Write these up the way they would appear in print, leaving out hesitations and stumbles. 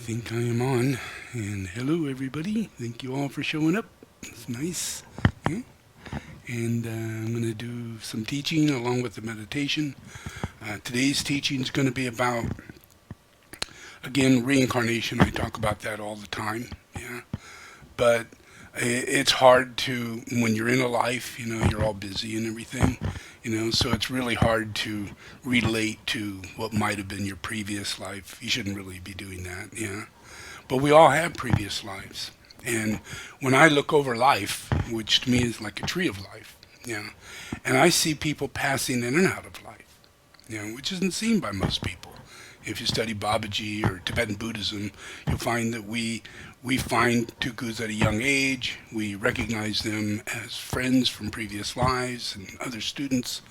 think I am on. And hello, everybody. Thank you all for showing up. It's nice. Yeah? And I'm going to do some teaching along with the meditation. Today's teaching is going to be about, again, reincarnation. I talk about that all the time. Yeah. But it's hard to, when you're in a life, you're all busy and everything, so it's really hard to relate to what might have been your previous life. You shouldn't really be doing that, yeah. But we all have previous lives. And when I look over life, which to me is like a tree of life, yeah, and I see people passing in and out of life, which isn't seen by most people. If you study Babaji or Tibetan Buddhism, you'll find that we find tukus at a young age. We recognize them as friends from previous lives and other students,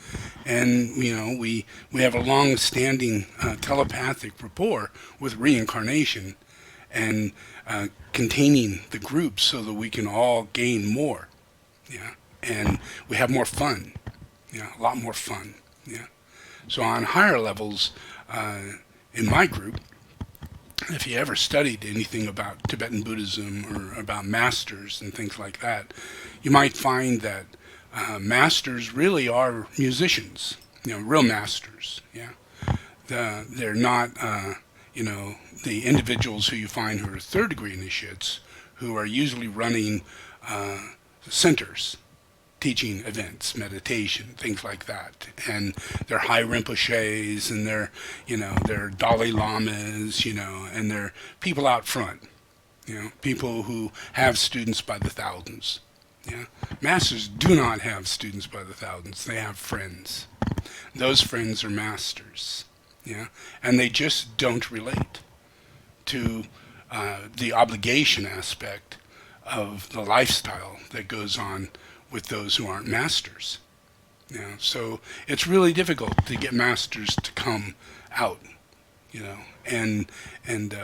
and we have a long-standing telepathic rapport with reincarnation and containing the group so that we can all gain more, yeah, and we have more fun, yeah, a lot more fun, yeah. So on higher levels. In my group, if you ever studied anything about Tibetan Buddhism or about masters and things like that, you might find that masters really are musicians, real masters. Yeah, they're not, the individuals who you find who are third-degree initiates, who are usually running centers, teaching events, meditation, things like that. And they're high Rinpoches and they're Dalai Lamas, and they're people out front, people who have students by the thousands. Yeah. Masters do not have students by the thousands. They have friends. Those friends are masters. Yeah. And they just don't relate to the obligation aspect of the lifestyle that goes on with those who aren't masters. So it's really difficult to get masters to come out, and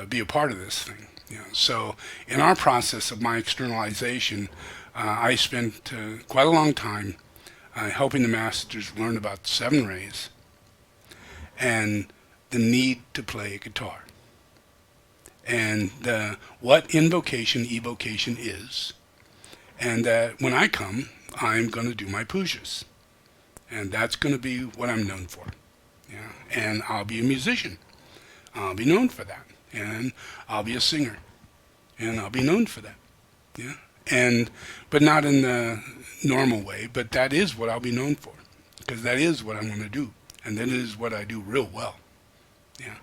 be a part of this thing. So in our process of my externalization, I spent quite a long time helping the masters learn about the seven rays and the need to play a guitar and what invocation, evocation is, and that when I come, I'm going to do my pujas. And that's going to be what I'm known for. Yeah. And I'll be a musician. I'll be known for that. And I'll be a singer. And I'll be known for that. Yeah. But not in the normal way, but that is what I'll be known for. Because that is what I'm going to do. And that is what I do real well. Yeah.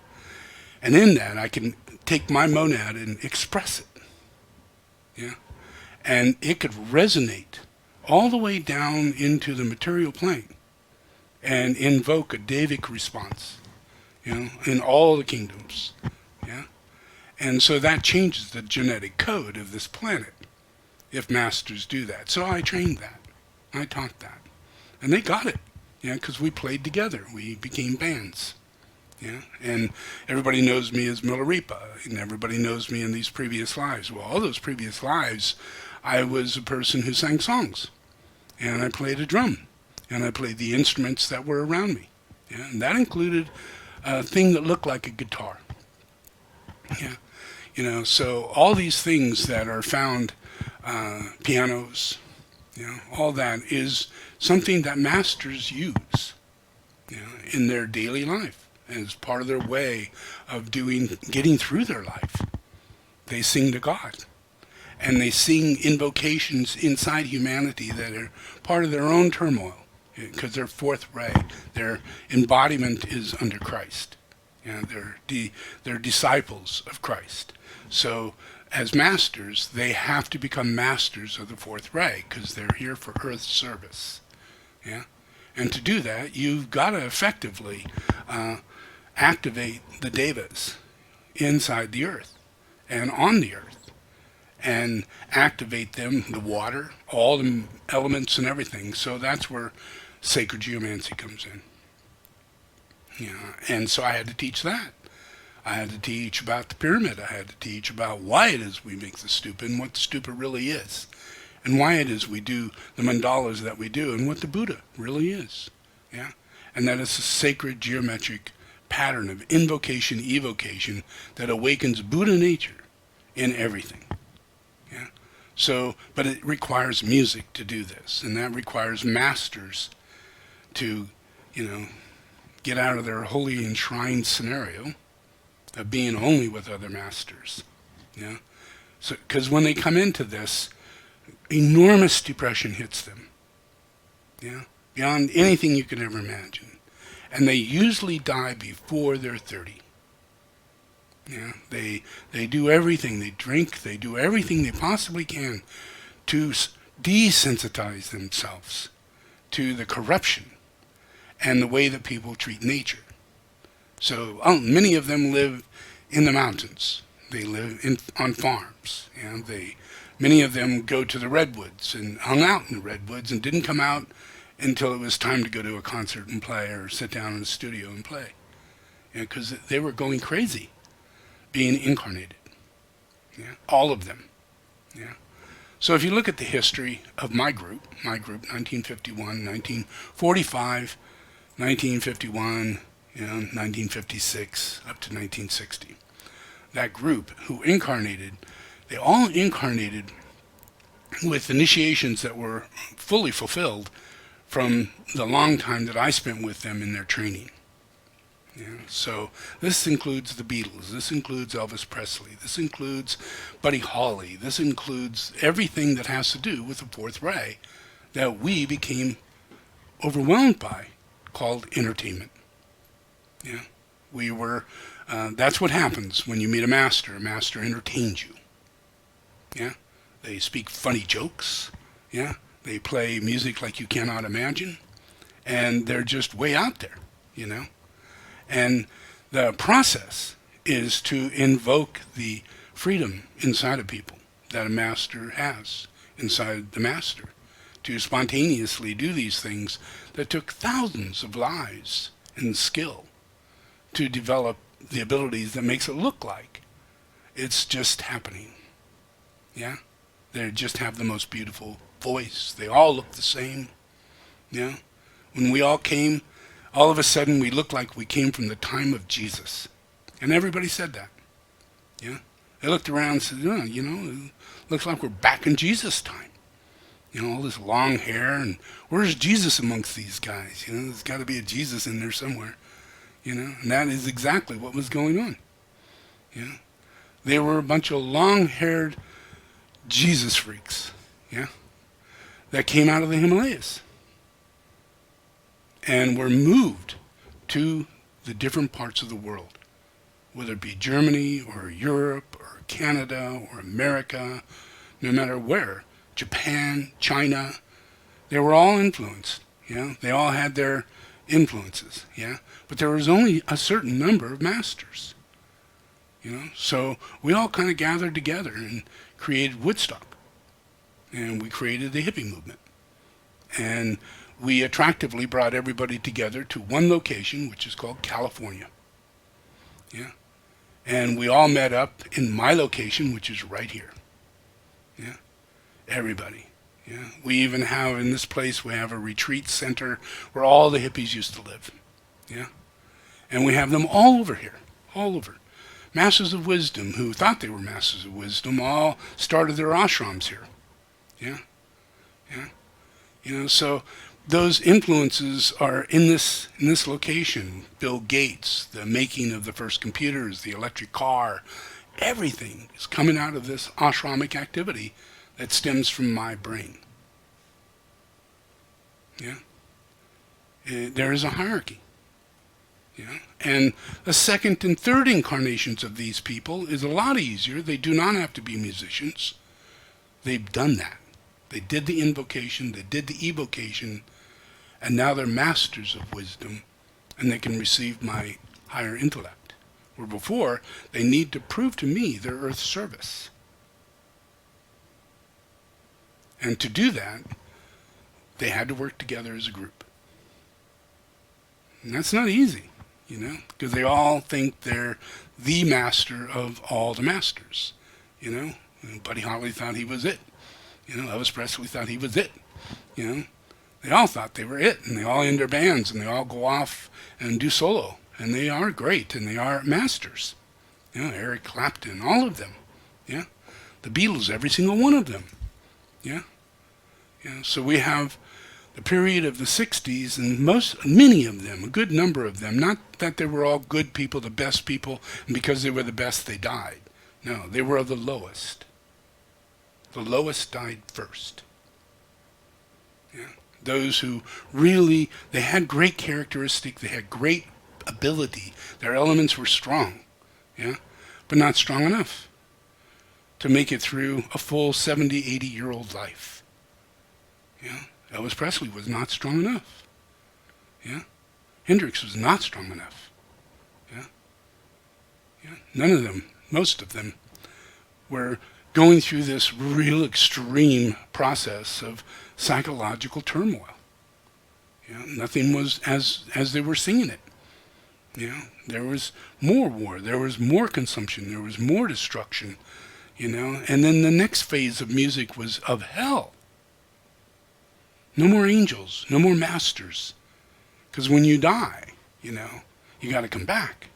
And in that, I can take my monad and express it. Yeah. And it could resonate all the way down into the material plane and invoke a Devic response, in all the kingdoms, yeah. And so that changes the genetic code of this planet if masters do that. So I trained that, I taught that, and they got it, because we played together, we became bands, yeah. And everybody knows me as Milarepa, and everybody knows me in these previous lives. Well, all those previous lives, I was a person who sang songs. And I played a drum, and I played the instruments that were around me. Yeah, and that included a thing that looked like a guitar. Yeah, so all these things that are found, pianos, all that is something that masters use, in their daily life as part of their way of getting through their life. They sing to God. And they sing invocations inside humanity that are part of their own turmoil, because they're fourth ray. Their embodiment is under Christ. They're disciples of Christ. So as masters, they have to become masters of the fourth ray, because they're here for earth service. Yeah? And to do that, you've got to effectively activate the devas inside the earth and on the earth, and activate them, the water, all the elements and everything. So that's where sacred geomancy comes in. And so I had to teach that. I had to teach about the pyramid. I had to teach about why it is we make the stupa and what the stupa really is, and why it is we do the mandalas that we do, and what the Buddha really is. Yeah, and that it's a sacred geometric pattern of invocation, evocation that awakens Buddha nature in everything. Yeah. So, but it requires music to do this, and that requires masters to, get out of their holy enshrined scenario of being only with other masters. Yeah. So, because when they come into this, enormous depression hits them. Yeah. Beyond anything you could ever imagine. And they usually die before they're 30. Yeah. They do everything. They drink. They do everything they possibly can to desensitize themselves to the corruption and the way that people treat nature. So many of them live in the mountains. They live on farms. Many of them go to the redwoods and hung out in the redwoods and didn't come out until it was time to go to a concert and play or sit down in the studio and play. Because they were going crazy being incarnated. Yeah, all of them. Yeah. So if you look at the history of my group, 1951, 1945, 1951, 1956, up to 1960. That group who incarnated, they all incarnated with initiations that were fully fulfilled from the long time that I spent with them in their training. Yeah, so this includes the Beatles, this includes Elvis Presley, this includes Buddy Holly, this includes everything that has to do with the fourth ray that we became overwhelmed by, called entertainment. Yeah, we were. That's what happens when you meet a master. A master entertains you. Yeah, they speak funny jokes. Yeah, they play music like you cannot imagine, and they're just way out there. And the process is to invoke the freedom inside of people that a master has inside the master, to spontaneously do these things that took thousands of lives and skill to develop the abilities that makes it look like it's just happening. Yeah? They just have the most beautiful voice. They all look the same. Yeah? When we all came, all of a sudden we looked like we came from the time of Jesus. And everybody said that. Yeah? They looked around and said, it looks like we're back in Jesus' time. All this long hair, and where's Jesus amongst these guys? There's got to be a Jesus in there somewhere. And that is exactly what was going on. Yeah? They were a bunch of long-haired Jesus freaks. Yeah? That came out of the Himalayas. And were moved to the different parts of the world, whether it be Germany or Europe or Canada or America, no matter where, Japan, China, they were all influenced. Yeah, they all had their influences. Yeah, but there was only a certain number of masters. So we all kind of gathered together and created Woodstock, and we created the hippie movement, and we attractively brought everybody together to one location, which is called California. Yeah. And we all met up in my location, which is right here. Yeah. Everybody. Yeah. We even have, in this place, we have a retreat center where all the hippies used to live. Yeah. And we have them all over here. All over. Masters of Wisdom, who thought they were Masters of Wisdom, all started their ashrams here. Yeah. Yeah. So those influences are in this location. Bill Gates, the making of the first computers, the electric car, everything is coming out of this ashramic activity that stems from my brain. Yeah. There is a hierarchy. Yeah. And the second and third incarnations of these people is a lot easier. They do not have to be musicians. They've done that. They did the invocation, they did the evocation, and now they're masters of wisdom, and they can receive my higher intellect. Where before, they need to prove to me their earth service. And to do that, they had to work together as a group. And that's not easy, because they all think they're the master of all the masters, And Buddy Holly thought he was it. Elvis Presley thought he was it. They all thought they were it, and they all in their bands, and they all go off and do solo and they are great, and they are masters. Eric Clapton, all of them. Yeah, the Beatles, every single one of them. Yeah, yeah. So we have the period of the 60s, and many of them, a good number of them, not that they were all good people, the best people, and because they were the best they died. No, they were the lowest. The lowest died first. Yeah. Those who really, they had great characteristic, they had great ability, their elements were strong, yeah, but not strong enough to make it through a full 70, 80-year-old life. Yeah. Elvis Presley was not strong enough. Yeah. Hendrix was not strong enough. Yeah. Yeah. None of them, most of them, were going through this real extreme process of psychological turmoil. Yeah. Nothing was as they were singing it. Yeah. There was more war. There was more consumption. There was more destruction. And then the next phase of music was of hell. No more angels, no more masters. Because when you die, you got to come back.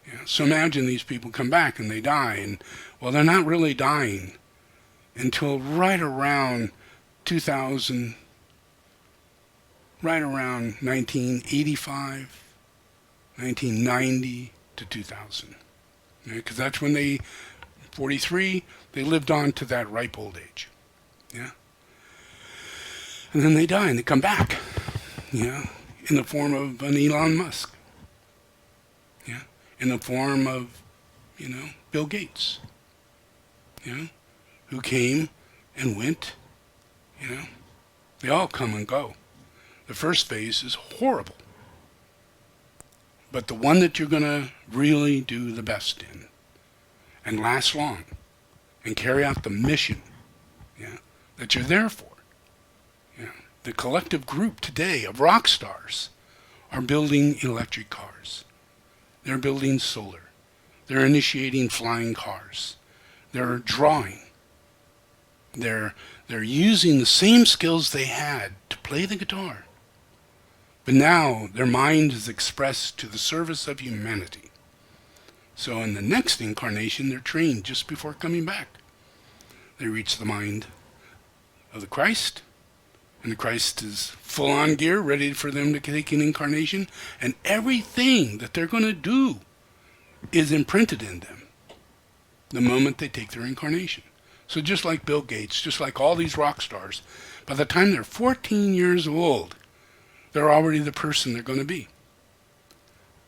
Yeah. So imagine these people come back and they die, and well, they're not really dying until right around 2000, right around 1985, 1990 to 2000. Because that's when 43, they lived on to that ripe old age. Yeah. And then they die and they come back, in the form of an Elon Musk, in the form of, Bill Gates, who came and went, They all come and go. The first phase is horrible. But the one that you're going to really do the best in and last long and carry out the mission, that you're there for. The collective group today of rock stars are building electric cars. They're building solar. They're initiating flying cars. They're drawing. They're using the same skills they had to play the guitar. But now their mind is expressed to the service of humanity. So in the next incarnation, they're trained just before coming back. They reach the mind of the Christ, and the Christ is full on gear, ready for them to take an incarnation, and everything that they're going to do is imprinted in them the moment they take their incarnation. So just like Bill Gates, just like all these rock stars, by the time they're 14 years old, they're already the person they're going to be.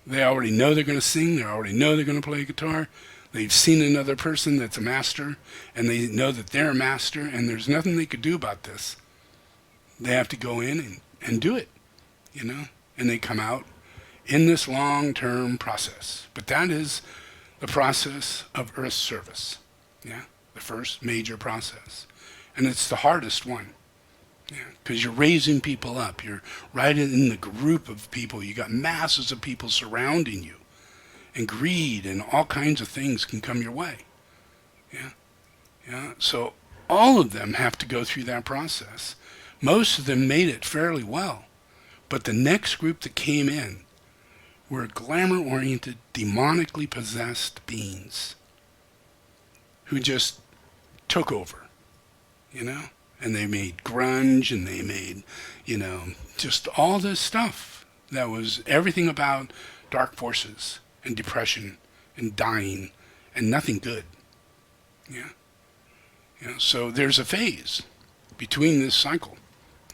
They already know they're going to sing, they already know they're going to play guitar, they've seen another person that's a master, and they know that they're a master, and there's nothing they could do about this. They have to go in and do it, and they come out in this long-term process. But that is the process of Earth service, the first major process. And it's the hardest one, because you're raising people up. You're right in the group of people. You got masses of people surrounding you, and greed and all kinds of things can come your way. So all of them have to go through that process. Most of them made it fairly well, but the next group that came in were glamour-oriented, demonically possessed beings who just took over, and they made grunge, and they made, just all this stuff that was everything about dark forces and depression and dying and nothing good. So there's a phase between this cycle.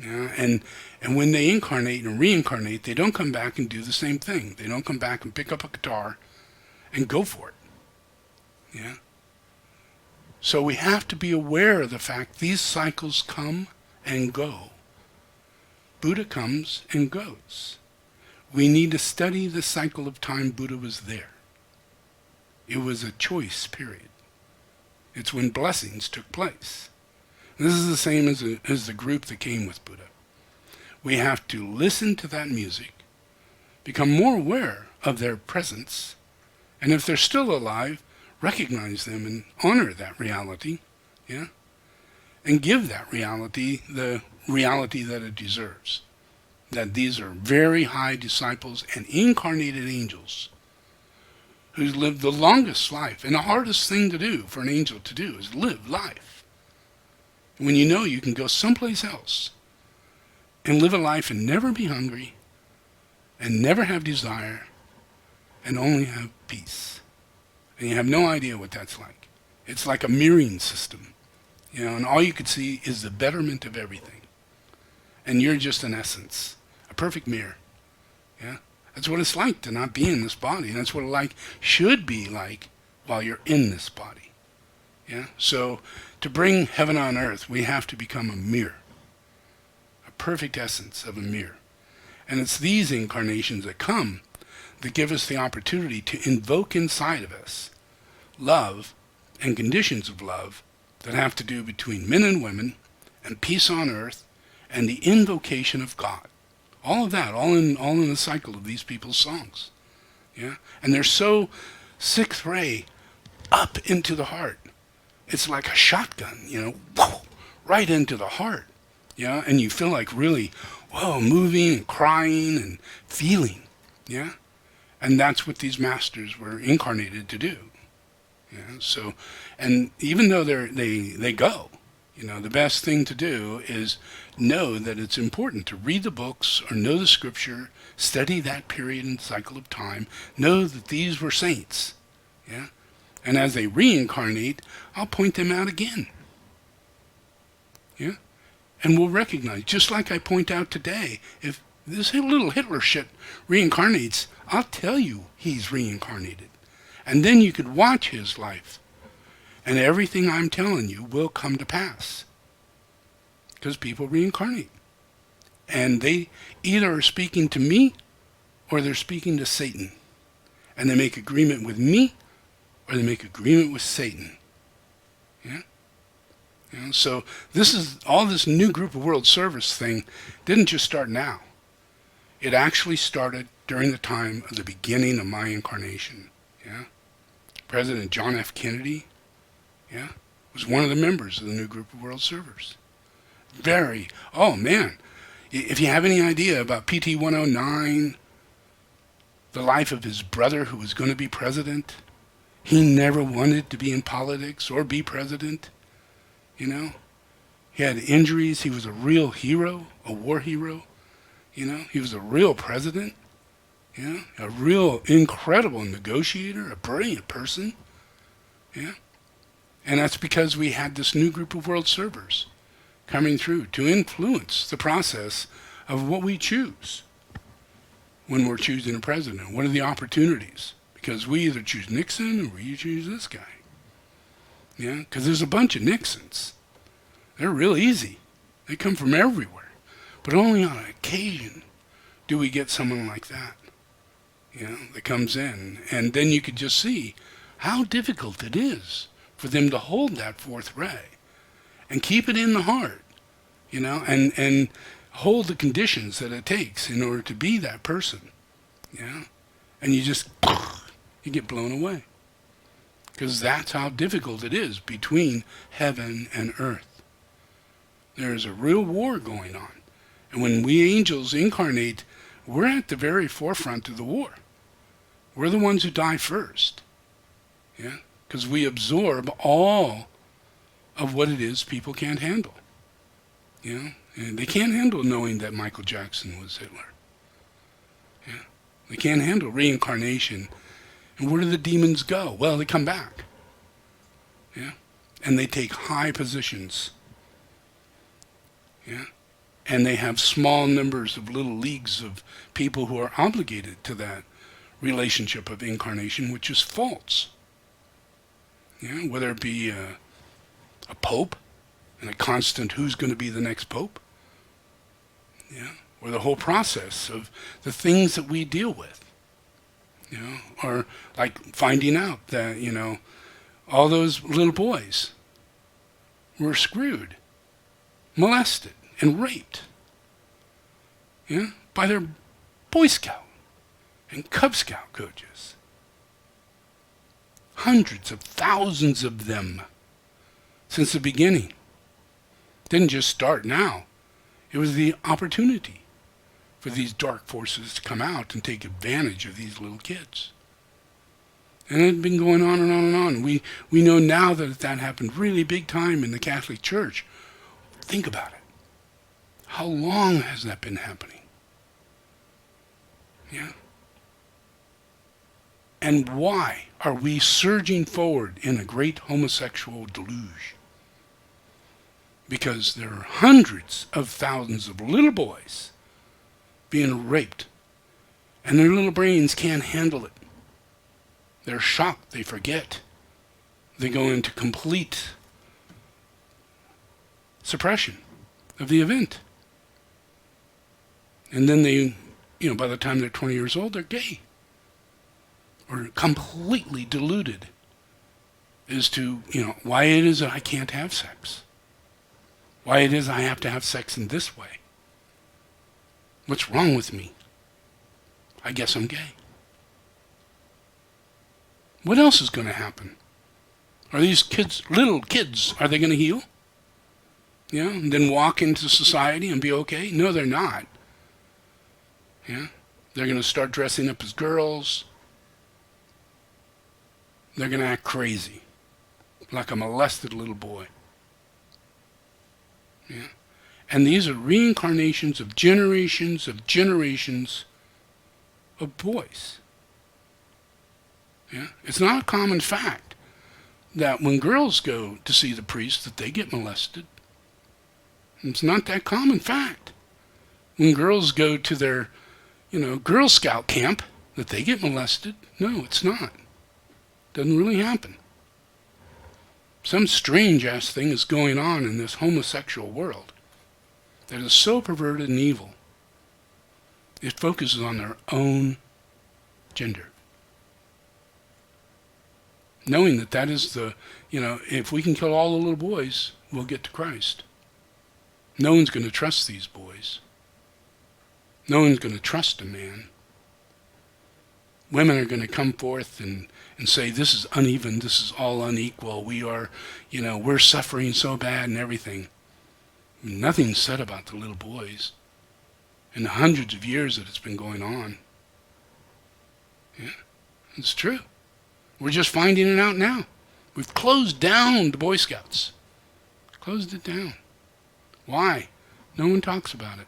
And when they incarnate and reincarnate, they don't come back and do the same thing. They don't come back and pick up a guitar and go for it. So we have to be aware of the fact these cycles come and go. Buddha comes and goes. We need to study the cycle of time Buddha was there. It was a choice period. It's when blessings took place. This is the same as the group that came with Buddha. We have to listen to that music, become more aware of their presence, and if they're still alive, recognize them and honor that reality, and give that reality the reality that it deserves. that these are very high disciples and incarnated angels who lived the longest life. And the hardest thing to do for an angel to do is live life. When you know you can go someplace else and live a life and never be hungry and never have desire and only have peace. And you have no idea what that's like. It's like a mirroring system, and all you could see is the betterment of everything. And you're just an essence, a perfect mirror. Yeah, that's what it's like to not be in this body. And that's what it should be like while you're in this body. Yeah. So to bring heaven on earth, we have to become a mirror, a perfect essence of a mirror. And it's these incarnations that come that give us the opportunity to invoke inside of us love and conditions of love that have to do between men and women and peace on earth and the invocation of God. All of that, all in the cycle of these people's songs. Yeah? And they're so sixth ray up into the heart. It's like a shotgun, right into the heart. Yeah? And you feel like really, moving and crying and feeling. Yeah? And that's what these masters were incarnated to do. Yeah, so, and even though they go, the best thing to do is know that it's important to read the books or know the scripture, study that period and cycle of time, know that these were saints. Yeah, and as they reincarnate, I'll point them out again. Yeah, and we'll recognize, just like I point out today, if this little Hitler shit reincarnates, I'll tell you he's reincarnated. And then you could watch his life. And everything I'm telling you will come to pass. Because people reincarnate. And they either are speaking to me or they're speaking to Satan. And they make agreement with me or they make agreement with Satan. Yeah? So all this new group of world service thing didn't just start now. It actually started during the time of the beginning of my incarnation. Yeah? President John F. Kennedy, was one of the members of the new group of world servers. If you have any idea about PT 109, the life of his brother who was going to be president, he never wanted to be in politics or be president. He had injuries. He was a real hero, a war hero. He was a real president. Yeah, a real incredible negotiator, a brilliant person. Yeah, and that's because we had this new group of world servers coming through to influence the process of what we choose when we're choosing a president. What are the opportunities? Because we either choose Nixon or we choose this guy. Yeah, because there's a bunch of Nixons. They're real easy. They come from everywhere. But only on occasion do we get someone like that. That comes in. And then you could just see how difficult it is for them to hold that fourth ray and keep it in the heart, and hold the conditions that it takes in order to be that person. And you get blown away. Because that's how difficult it is between heaven and earth. There is a real war going on. And when we angels incarnate, we're at the very forefront of the war. We're the ones who die first. Yeah? Because we absorb all of what it is people can't handle. And they can't handle knowing that Michael Jackson was Hitler. Yeah? They can't handle reincarnation. And where do the demons go? Well, they come back. Yeah? And they take high positions. Yeah? And they have small numbers of little leagues of people who are obligated to that relationship of incarnation, which is false. Whether it be a pope and a constant who's going to be the next pope, or the whole process of the things that we deal with, or like finding out that, all those little boys were screwed, molested, and raped, by their Boy Scout and Cub Scout coaches. Hundreds of thousands of them since the beginning. Didn't just start now. It was the opportunity. for these dark forces to come out and take advantage of these little kids. And it's been going on and on and on. We know now that happened really big time in the Catholic Church. Think about it. How long has that been happening? Yeah. And why are we surging forward in a great homosexual deluge? Because there are hundreds of thousands of little boys being raped, and their little brains can't handle it. They're shocked, they forget. They go into complete suppression of the event. And then they, by the time they're 20 years old, they're gay. Or completely deluded as to, why it is that I can't have sex. Why it is I have to have sex in this way. What's wrong with me? I guess I'm gay. What else is going to happen? Are these kids, little kids, are they going to heal? Yeah, and then walk into society and be okay? No, they're not. Yeah, they're going to start dressing up as girls. They're going to act crazy, like a molested little boy. Yeah, and these are reincarnations of generations of boys. Yeah, it's not a common fact that when girls go to see the priest that they get molested. It's not that common fact. When girls go to their, Girl Scout camp that they get molested. No, it's not. Doesn't really happen. Some strange ass thing is going on in this homosexual world that is so perverted and evil. It focuses on their own gender. Knowing that is the, if we can kill all the little boys, we'll get to Christ. No one's going to trust these boys. No one's going to trust a man. Women are going to come forth and say, this is uneven, this is all unequal, we are, we're suffering so bad and everything. Nothing's said about the little boys in the hundreds of years that it's been going on. Yeah, it's true. We're just finding it out now. We've closed down the Boy Scouts. Closed it down. Why? No one talks about it.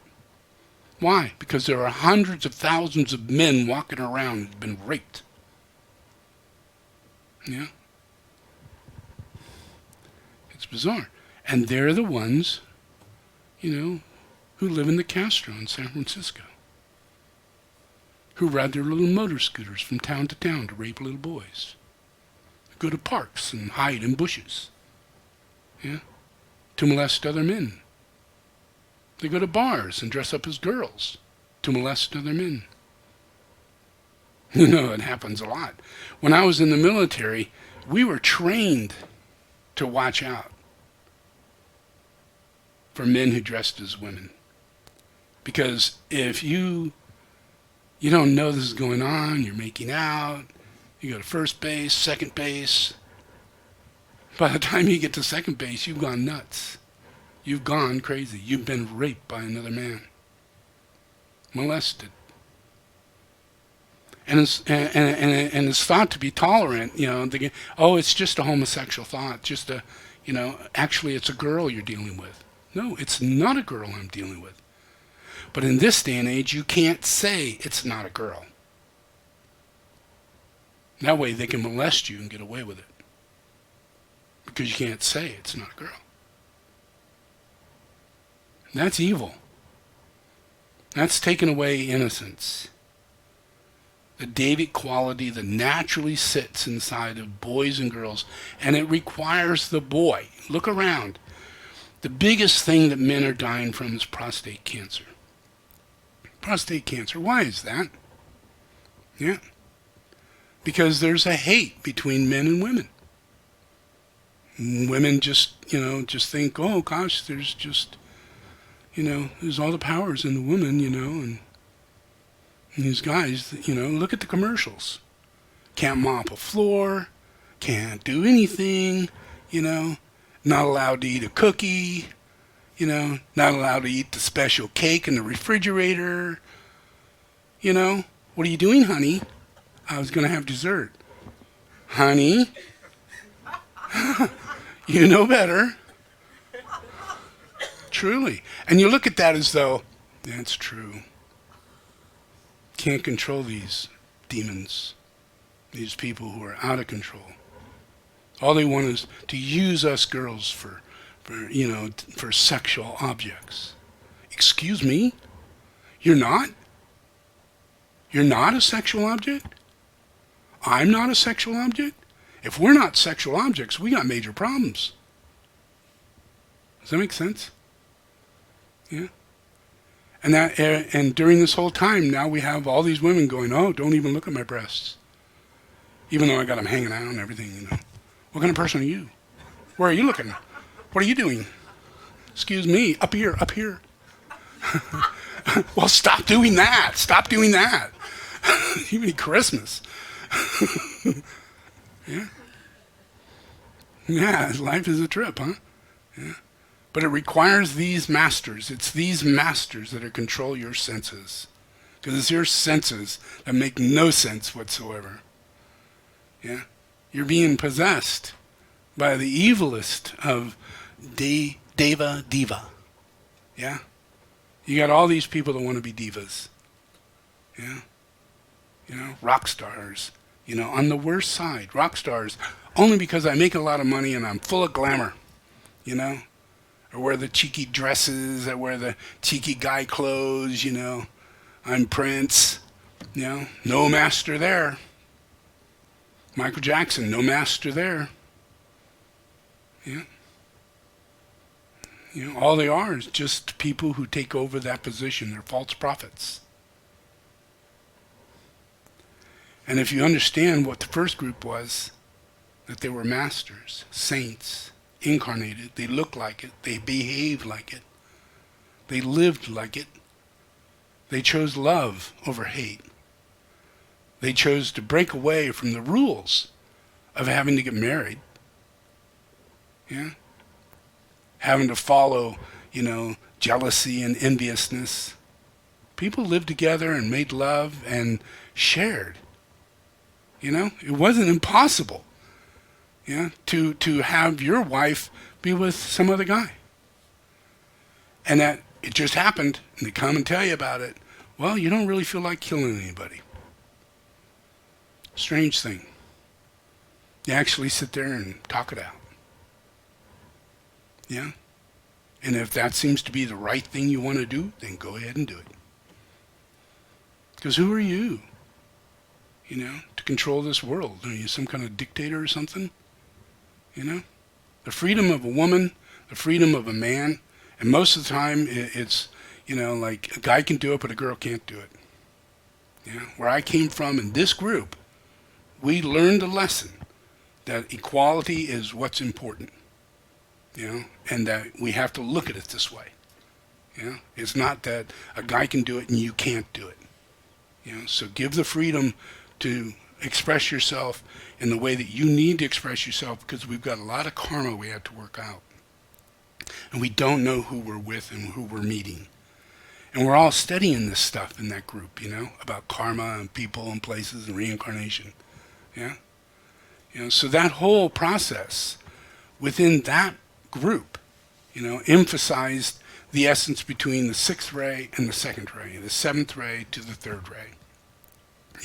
Why? Because there are hundreds of thousands of men walking around who've been raped. Yeah. It's bizarre. And they're the ones, who live in the Castro in San Francisco. Who ride their little motor scooters from town to town to rape little boys. Go to parks and hide in bushes. Yeah. To molest other men. They go to bars and dress up as girls to molest other men. It happens a lot. When I was in the military, we were trained to watch out for men who dressed as women. Because if you don't know this is going on, you're making out, you go to first base, second base. By the time you get to second base, you've gone nuts. You've gone crazy. You've been raped by another man. Molested. And it's thought to be tolerant, it's just a homosexual thought, just a, actually it's a girl you're dealing with. No, it's not a girl I'm dealing with. But in this day and age, you can't say it's not a girl. That way they can molest you and get away with it. Because you can't say it's not a girl. That's evil. That's taking away innocence. The Davidic quality that naturally sits inside of boys and girls, and it requires the boy. Look around. The biggest thing that men are dying from is prostate cancer. Prostate cancer. Why is that? Yeah. Because there's a hate between men and women. Women just think, oh gosh, there's just, there's all the powers in the woman, and these guys, look at the commercials. Can't mop a floor, can't do anything, not allowed to eat a cookie, not allowed to eat the special cake in the refrigerator, You know, what are you doing, honey? I was going to have dessert. Honey, you know better. Truly. And you look at that as though, that's true. Can't control these demons, these people who are out of control. All they want is to use us girls for sexual objects. Excuse me? You're not? You're not a sexual object? I'm not a sexual object? If we're not sexual objects, we got major problems. Does that make sense? Yeah. And during this whole time, now we have all these women going, oh, don't even look at my breasts. Even though I got them hanging out and everything, you know. What kind of person are you? Where are you looking? What are you doing? Excuse me, up here, up here. Well, stop doing that. Stop doing that. Even Christmas. Yeah. Yeah, life is a trip, huh? Yeah. But it requires these masters. It's these masters that control your senses. Because it's your senses that make no sense whatsoever. Yeah? You're being possessed by the evilest of Deva Diva. Yeah? You got all these people that want to be divas. Yeah? You know, rock stars. You know, on the worst side, rock stars, only because I make a lot of money and I'm full of glamour. You know? I wear the cheeky dresses, I wear the cheeky guy clothes, you know. I'm Prince, you know. No master there. Michael Jackson, no master there. Yeah. You know, all they are is just people who take over that position. They're false prophets. And if you understand what the first group was, that they were masters, saints, incarnated, they looked like it, they behaved like it, they lived like it, they chose love over hate. They chose to break away from the rules of having to get married. Yeah? Having to follow, you know, jealousy and enviousness. People lived together and made love and shared. You know, it wasn't impossible, yeah, to have your wife be with some other guy. And that it just happened, and they come and tell you about it. Well, you don't really feel like killing anybody. Strange thing. You actually sit there and talk it out. Yeah? And if that seems to be the right thing you want to do, then go ahead and do it. Because who are you? You know, to control this world. Are you some kind of dictator or something? You know? The freedom of a woman, the freedom of a man, and most of the time it's, you know, like a guy can do it, but a girl can't do it. Yeah? Where I came from in this group, we learned a lesson that equality is what's important. You know, and that we have to look at it this way. You know, it's not that a guy can do it and you can't do it. You know, so give the freedom to express yourself in the way that you need to express yourself, because we've got a lot of karma we have to work out. And we don't know who we're with and who we're meeting. And we're all studying this stuff in that group, you know, about karma and people and places and reincarnation. Yeah? You know, so that whole process within that group, you know, emphasized the essence between the sixth ray and the second ray, the seventh ray to the third ray.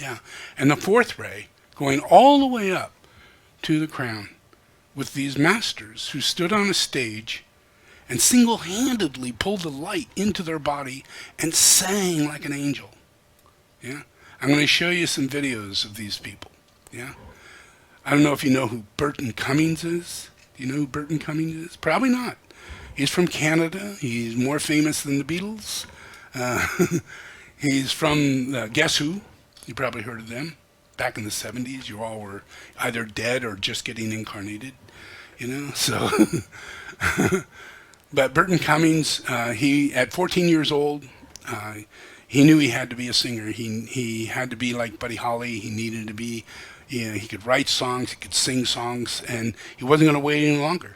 Yeah. And the fourth ray going all the way up to the crown with these masters who stood on a stage and single-handedly pulled the light into their body and sang like an angel. Yeah. I'm going to show you some videos of these people. Yeah. I don't know if you know who Burton Cummings is. Do you know who Burton Cummings is? Probably not. He's from Canada. He's more famous than the Beatles. He's from Guess Who? You probably heard of them. Back in the 70s, you all were either dead or just getting incarnated. You know, so... But Burton Cummings, he at 14 years old, he knew he had to be a singer. He had to be like Buddy Holly. He needed to be... You know, he could write songs, he could sing songs, and he wasn't going to wait any longer.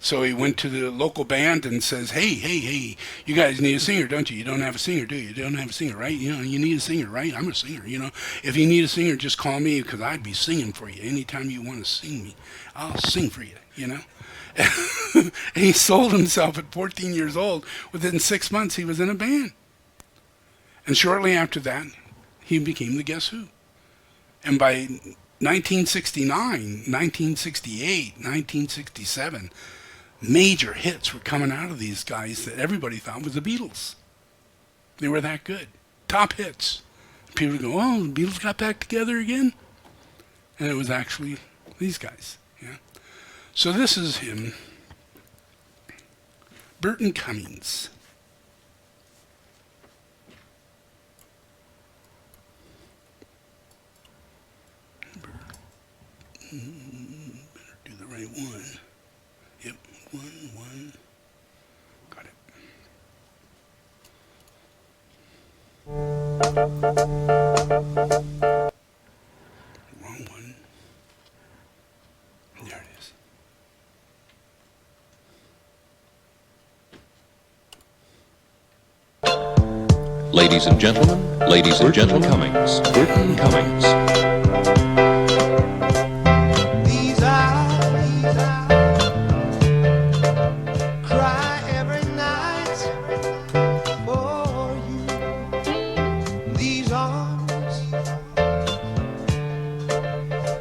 So he went to the local band and says, hey, you guys need a singer, don't you? You don't have a singer, do you? You don't have a singer, right? You know, you need a singer, right? I'm a singer, you know. If you need a singer, just call me because I'd be singing for you. Anytime you want to sing me, I'll sing for you, you know. And he sold himself at 14 years old. Within 6 months, he was in a band. And shortly after that, he became the Guess Who. And by 1969, 1968, 1967, major hits were coming out of these guys that everybody thought was the Beatles. They were that good. Top hits. People would go, oh, the Beatles got back together again? And it was actually these guys. Yeah. So this is him, Burton Cummings. Better do the right one. Yep, one. Got it. Wrong one. There it is. Ladies and gentlemen, Cummings. Burton Cummings. These eyes cry every night for you. These arms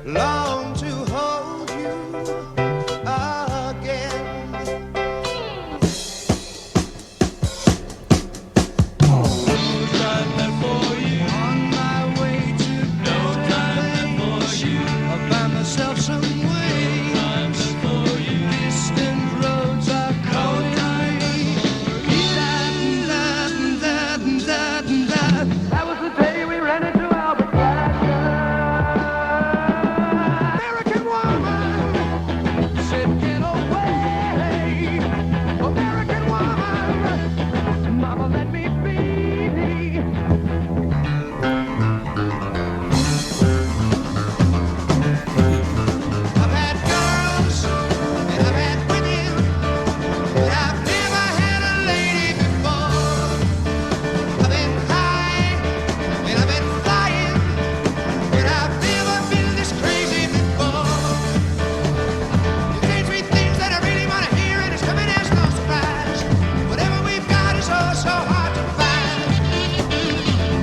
long to hold you again. On my way to I find myself some way. Distant roads are calling me. That was the day we ran into Albert American woman said, get away. American woman, mama, let me be. I've had girls and I've had women, but I've never had a lady before. I've been high and I've been flying, but I've never been this crazy before. You say three things that I really want to hear, and it's coming as no surprise. Whatever we've got is oh so hard to find.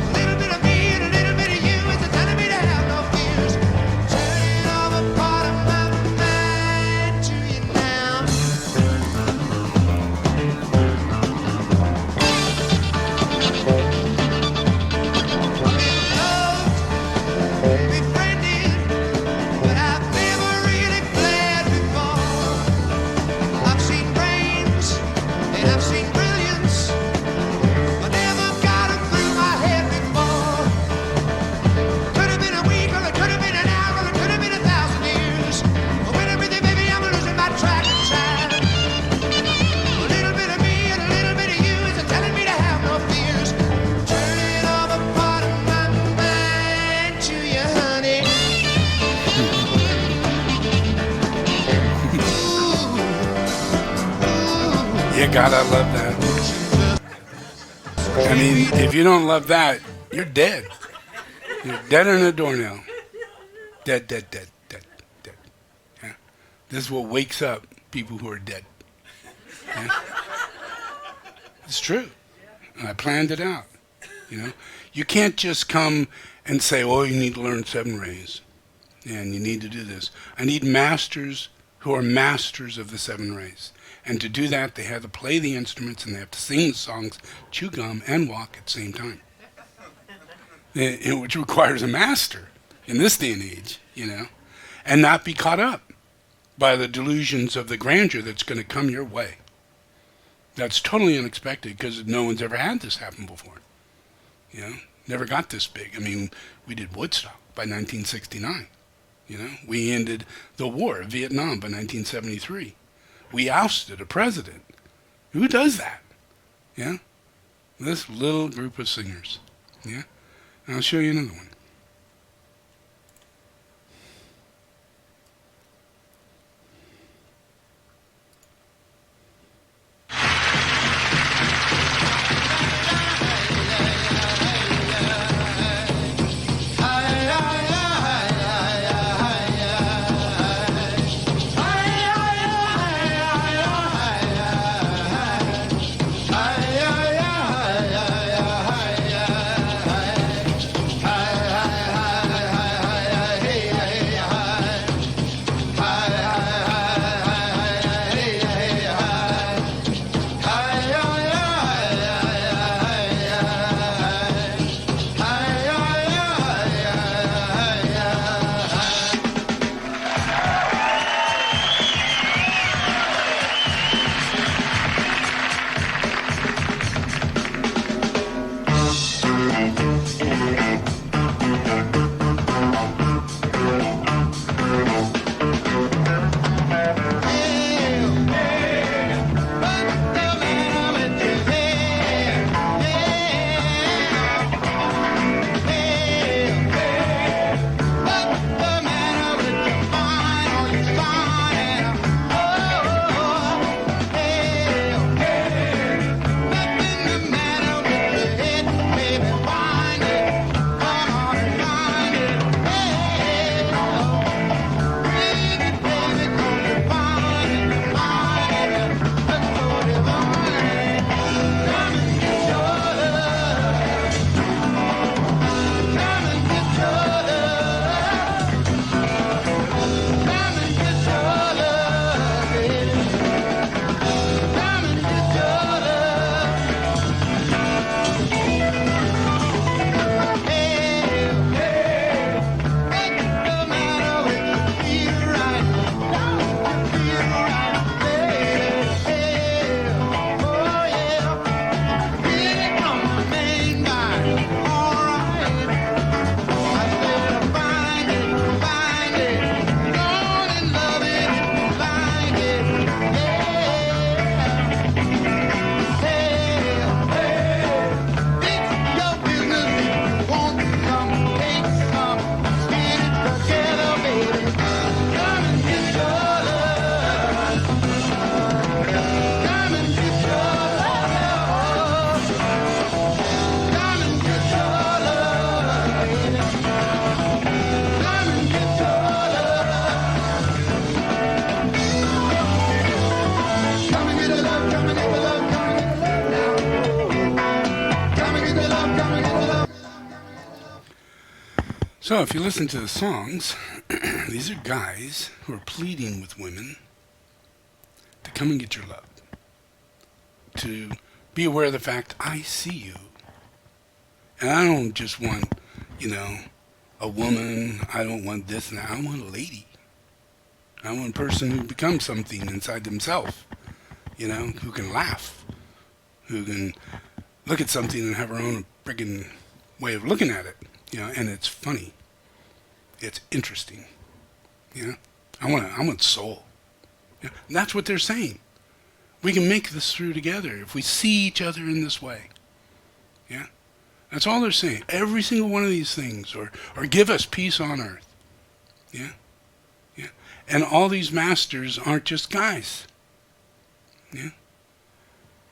A little bit of me and a little bit of you is telling me to have no fears. Turning over part of my mind to you now. Loved, befriended, but I've never really glared before. I've seen brains and I've seen brilliance, but never got 'em through my head before. Could have been a week, or it could have been an hour, or it could have been 1,000 years. But when I'm with you, baby, I'm losing my track of time. A little bit of me and a little bit of you is telling me to have no fears. Turning over part of my mind to you, honey. You gotta love that. I mean, if you don't love that, you're dead. You're dead on a doornail. Dead. Yeah? This is what wakes up people who are dead. Yeah? It's true. And I planned it out. You know, you can't just come and say, "Oh, you need to learn 7 rays, and you need to do this." I need masters who are masters of the 7 rays, and to do that, they have to play the instruments and they have to sing the songs, chew gum, and walk at the same time, which requires a master in this day and age. You know, and not be caught up by the delusions of the grandeur that's going to come your way. That's totally unexpected because no one's ever had this happen before. You know, never got this big. I mean, we did Woodstock by 1969. You know, we ended the war of Vietnam by 1973. We ousted a president. Who does that? Yeah, this little group of singers. Yeah, and I'll show you another one. So if you listen to the songs, these are guys who are pleading with women to come and get your love, to be aware of the fact I see you, and I don't just want, a woman. I don't want this and that. I want a lady. I want a person who becomes something inside themselves, who can laugh, who can look at something and have her own friggin' way of looking at it, and it's funny. It's interesting, I want soul. And that's what they're saying. We can make this through together if we see each other in this way. Yeah? That's all they're saying. Every single one of these things, or give us peace on earth. Yeah? Yeah. And all these masters aren't just guys. Yeah?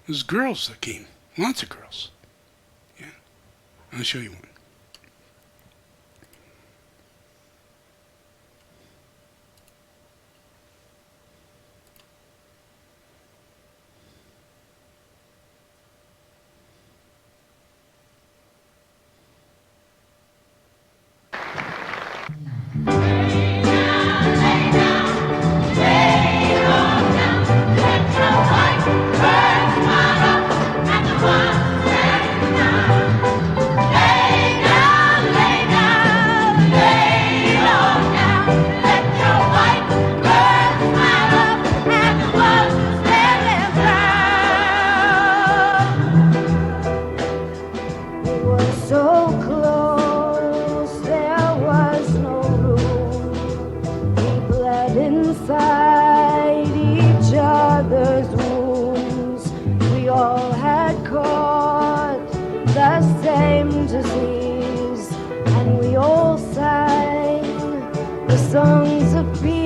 There's girls that came. Lots of girls. Yeah? I'll show you one. So close, there was no room. We bled inside each other's wounds. We all had caught the same disease, and we all sang the songs of peace.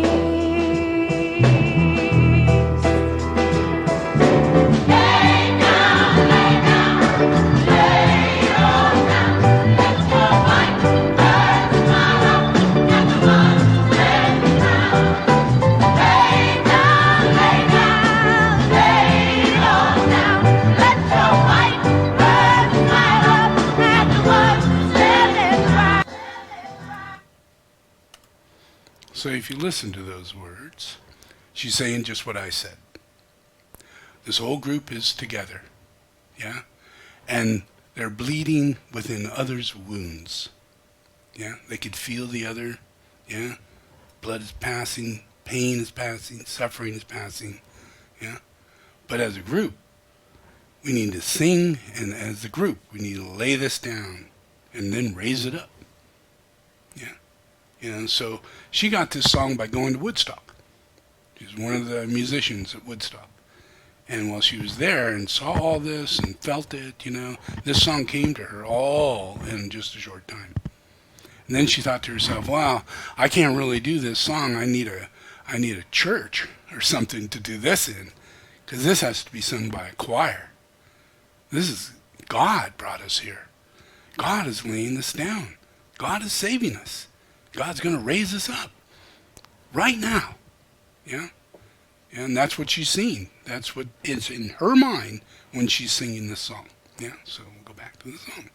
So if you listen to those words, she's saying just what I said. This whole group is together, yeah? And they're bleeding within others' wounds, yeah? They could feel the other, yeah? Blood is passing, pain is passing, suffering is passing, yeah? But as a group, we need to sing, and as a group, we need to lay this down and then raise it up, yeah? So she got this song by going to Woodstock. She's one of the musicians at Woodstock. And while she was there and saw all this and felt it, this song came to her all in just a short time. And then she thought to herself, wow, I can't really do this song. I need a church or something to do this in, because this has to be sung by a choir. This is God brought us here. God is laying this down. God is saving us. God's going to raise us up right now. Yeah? And that's what she's seeing. That's what is in her mind when she's singing this song. Yeah? So we'll go back to the song.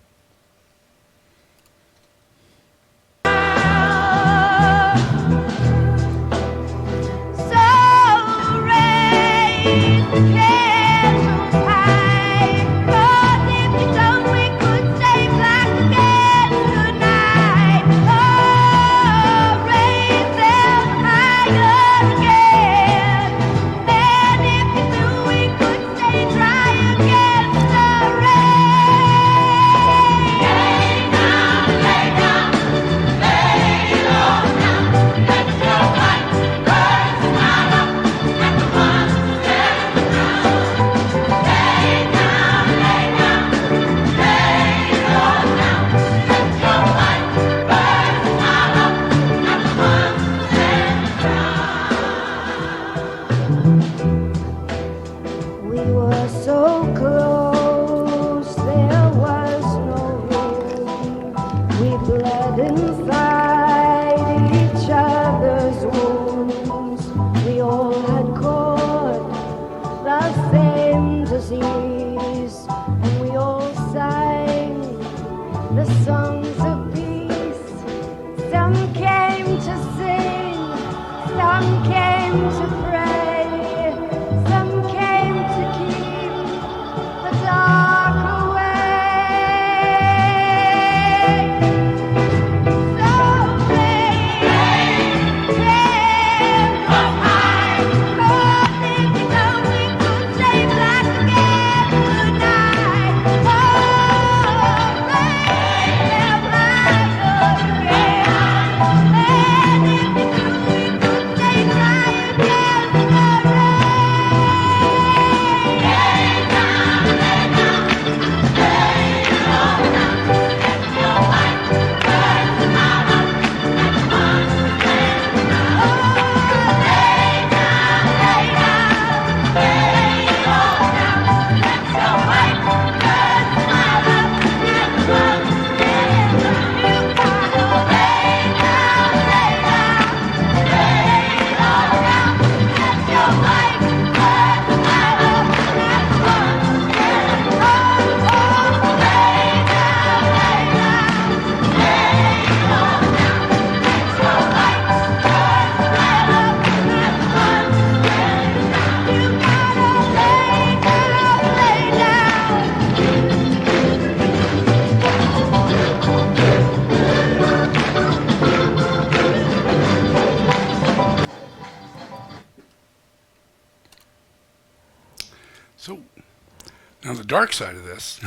So raise the candles high, 'cause if you don't, we could stay black again tonight. Oh, raise them higher again. Then if you do, we could stay dry against the rain. Some came to sing, some came to pray, some came to keep the dark away. So rain came up high, 'cause if you know we could stay black again tonight. Oh, rain came right again, and if you knew we could stay dry again in the So, now the dark side of this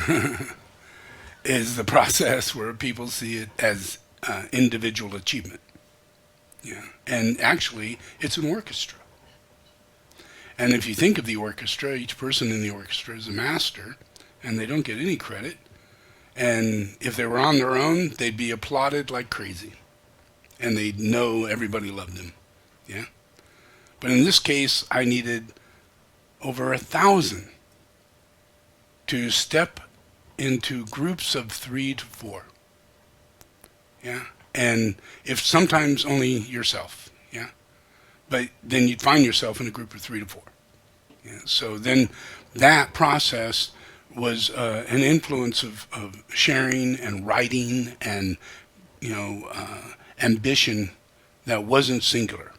is the process where people see it as individual achievement. Yeah. And actually, it's an orchestra. And if you think of the orchestra, each person in the orchestra is a master, and they don't get any credit. And if they were on their own, they'd be applauded like crazy. And they'd know everybody loved them. Yeah. But in this case, I needed over 1,000 to step into groups of 3 to 4. Yeah. And if sometimes only yourself. Yeah. But then you'd find yourself in a group of 3 to 4. Yeah. So then that process was an influence of sharing and writing and, ambition that wasn't singular.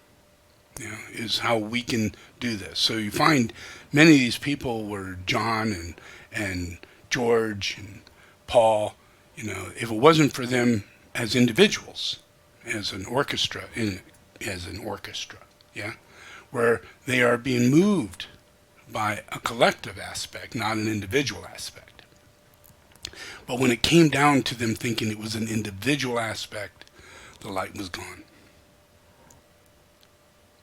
Is how we can do this. So you find many of these people were John and George and Paul. If it wasn't for them as individuals, as an orchestra, yeah, where they are being moved by a collective aspect, not an individual aspect. But when it came down to them thinking it was an individual aspect, the light was gone.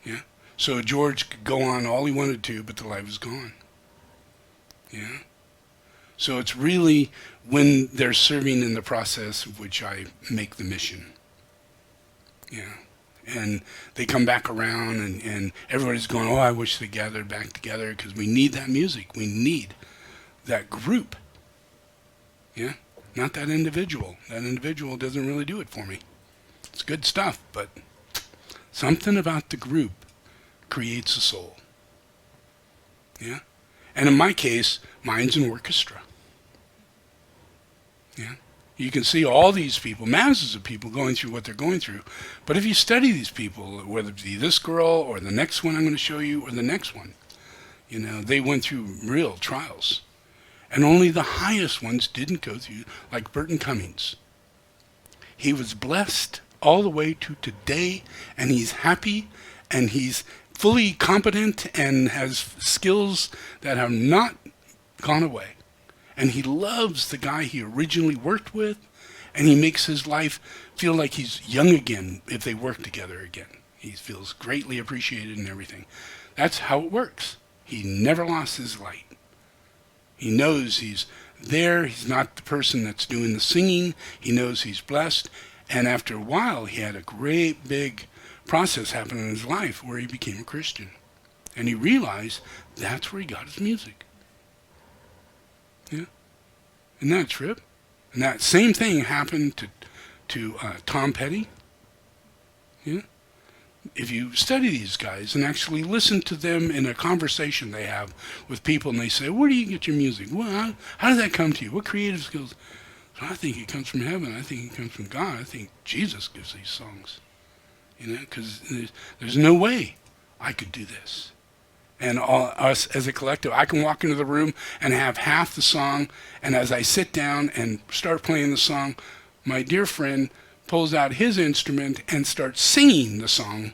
Yeah. So George could go on all he wanted to, but the light was gone. Yeah. So it's really when they're serving in the process of which I make the mission. Yeah. And they come back around and everybody's going, oh, I wish they gathered back together because we need that music. We need that group. Yeah. Not that individual. That individual doesn't really do it for me. It's good stuff, but something about the group creates a soul. Yeah? And in my case, mine's an orchestra. Yeah? You can see all these people, masses of people going through what they're going through. But if you study these people, whether it be this girl or the next one I'm going to show you or the next one, they went through real trials. And only the highest ones didn't go through, like Burton Cummings. He was blessed all the way to today, and he's happy, and he's fully competent and has skills that have not gone away. And he loves the guy he originally worked with, and he makes his life feel like he's young again if they work together again. He feels greatly appreciated and everything. That's how it works. He never lost his light. He knows he's there. He's not the person that's doing the singing. He knows he's blessed. And after a while, he had a great big process happen in his life where he became a Christian. And he realized that's where he got his music. Yeah. Isn't that a trip? And that same thing happened to Tom Petty. Yeah. If you study these guys and actually listen to them in a conversation they have with people and they say, where do you get your music? Well, how does that come to you? What creative skills? I think it comes from heaven. I think it comes from God. I think Jesus gives these songs. Because there's no way I could do this. And all us as a collective, I can walk into the room and have half the song, and as I sit down and start playing the song, my dear friend pulls out his instrument and starts singing the song,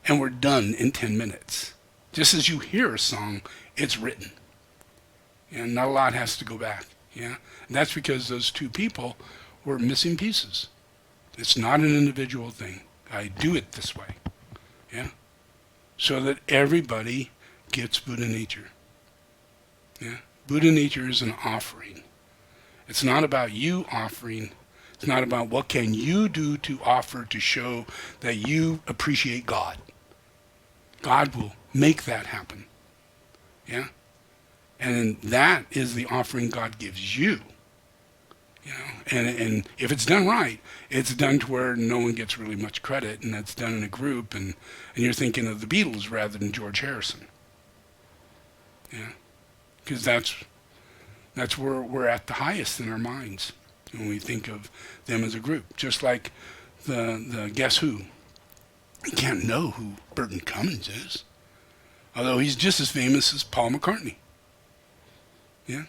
and we're done in 10 minutes. Just as you hear a song, it's written. And not a lot has to go back. Yeah, and that's because those two people were missing pieces. It's not an individual thing. I do it this way. Yeah, so that everybody gets Buddha nature. Yeah, Buddha nature is an offering. It's not about you offering. It's not about what can you do to offer to show that you appreciate God. God will make that happen. Yeah? And that is the offering God gives you. And if it's done right, it's done to where no one gets really much credit, and that's done in a group, and you're thinking of the Beatles rather than George Harrison. Yeah? Because that's where we're at the highest in our minds when we think of them as a group. Just like the Guess Who. You can't know who Burton Cummings is. Although he's just as famous as Paul McCartney. Yeah?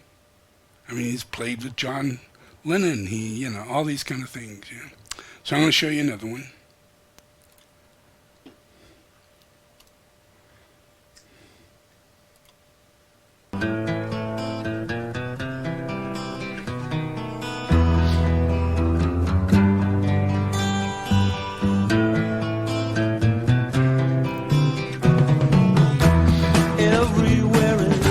I mean, he's played with John Lennon, all these kind of things. Yeah? So I'm going to show you another one. Everywhere is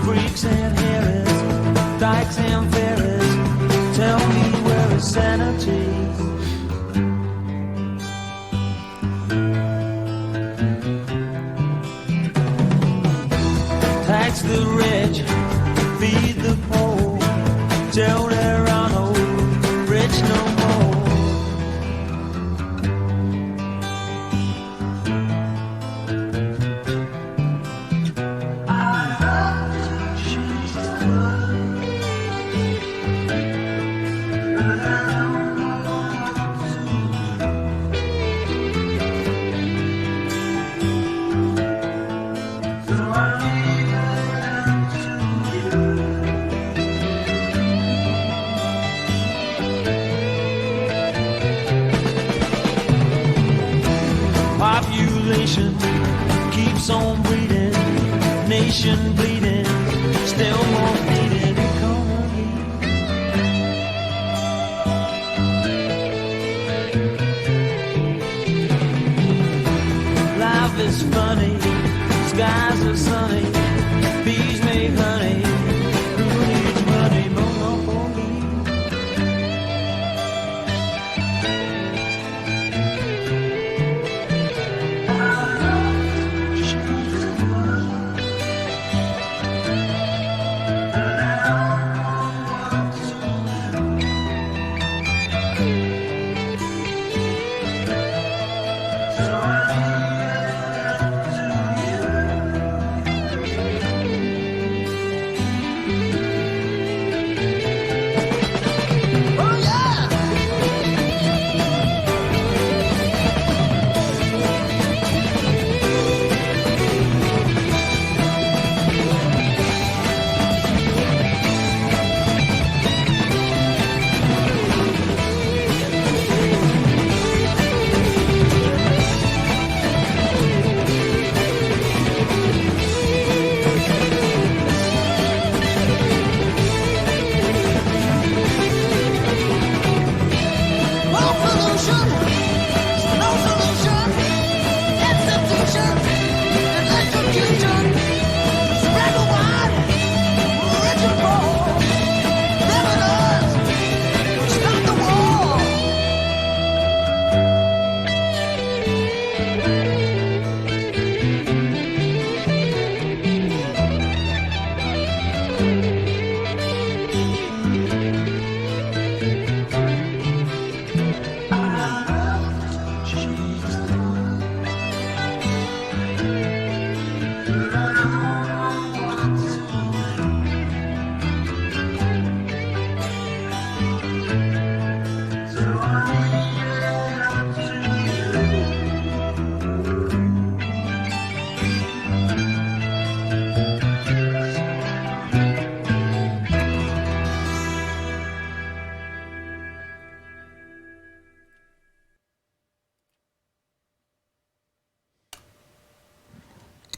freaks and harris, dykes and ferries. Tell me where is sanity? Tax the rich, feed the poor. Tell there are no rich no more. Population keeps on breeding, nation bleeding, still more needed economy. Life is funny, skies are sunny, bees make honey. Who needs money? Monopoly.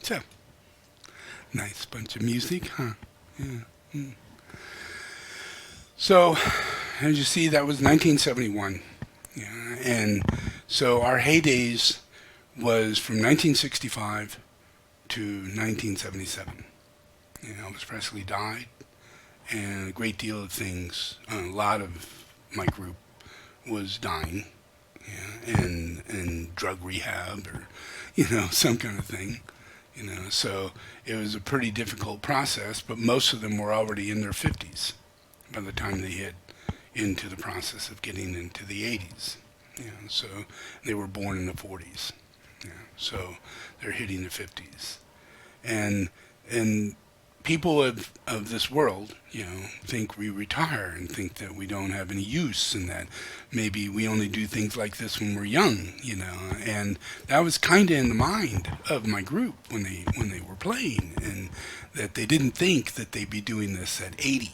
So, nice bunch of music, huh? Yeah. So, as you see, that was 1971. Yeah, and so our heydays was from 1965 to 1977. Elvis Presley died, and a great deal of things, a lot of my group was dying, yeah, and drug rehab or, some kind of thing. So it was a pretty difficult process, but most of them were already in their 50s by the time they hit into the process of getting into the 80s. So they were born in the 40s. So they're hitting the 50s. And people of this world, think we retire and think that we don't have any use and that maybe we only do things like this when we're young, and that was kind of in the mind of my group when they were playing, and that they didn't think that they'd be doing this at 80,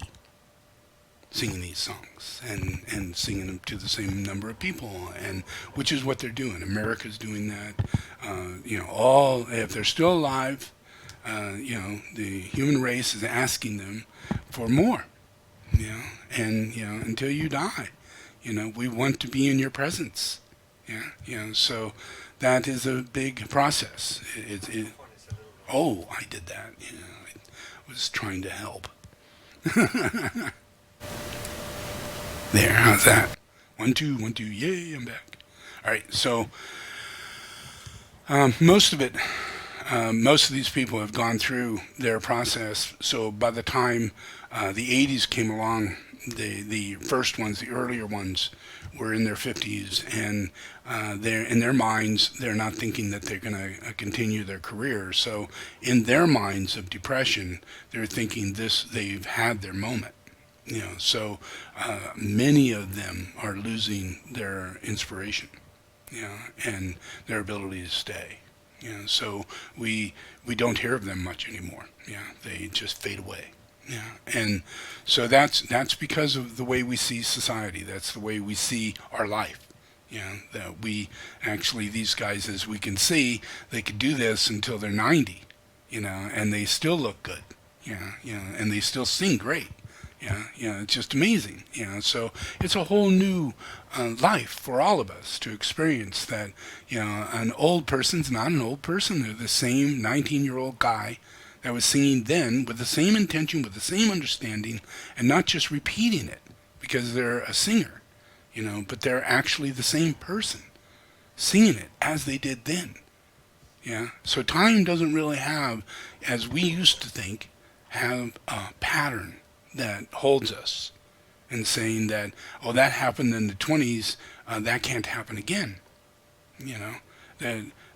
singing these songs and singing them to the same number of people, and which is what they're doing. America's doing that. All if they're still alive, the human race is asking them for more. And until you die, we want to be in your presence. So that is a big process. Oh, I did that. I was trying to help. There, how's that? 1, 2, 1, 2, yay, I'm back. All right, so most of these people have gone through their process. So by the time the 80s came along, the first ones, the earlier ones, were in their 50s, and they're in their minds, they're not thinking that they're going to continue their career. So in their minds of depression, they're thinking they've had their moment. So many of them are losing their inspiration, and their ability to stay. So we don't hear of them much anymore. They just fade away. And so that's because of the way we see society. That's the way we see our life. That we actually, these guys, as we can see, they could do this until they're 90, and they still look good. And they still sing great. It's just amazing. So it's a whole new life for all of us to experience that. An old person's not an old person. They're the same 19-year-old guy that was singing then with the same intention, with the same understanding, and not just repeating it because they're a singer, but they're actually the same person singing it as they did then. So time doesn't really have, as we used to think, have a pattern that holds us and saying that, oh, that happened in the 20s, that can't happen again.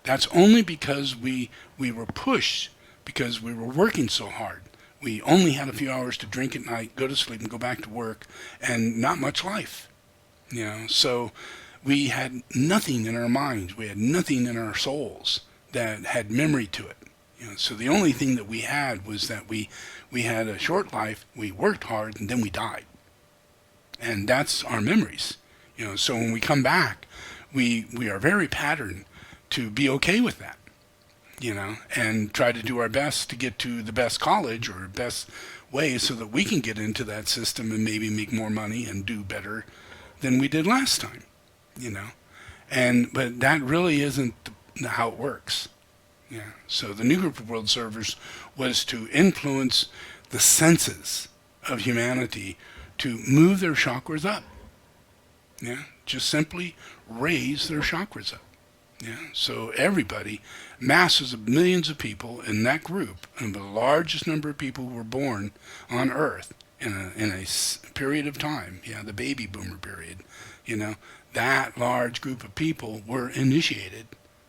That's only because we were pushed, because we were working so hard. We only had a few hours to drink at night, go to sleep, and go back to work, and not much life. So we had nothing in our minds. We had nothing in our souls that had memory to it. So the only thing that we had was that we had a short life, we worked hard, and then we died. And that's our memories. So when we come back, we are very patterned to be okay with that, and try to do our best to get to the best college or best way so that we can get into that system and maybe make more money and do better than we did last time, But that really isn't how it works. So the new group of world servers was to influence the senses of humanity to move their chakras up. Just simply raise their chakras up. So everybody, masses of millions of people in that group, and the largest number of people who were born on Earth in a period of time, the baby boomer period, that large group of people were initiated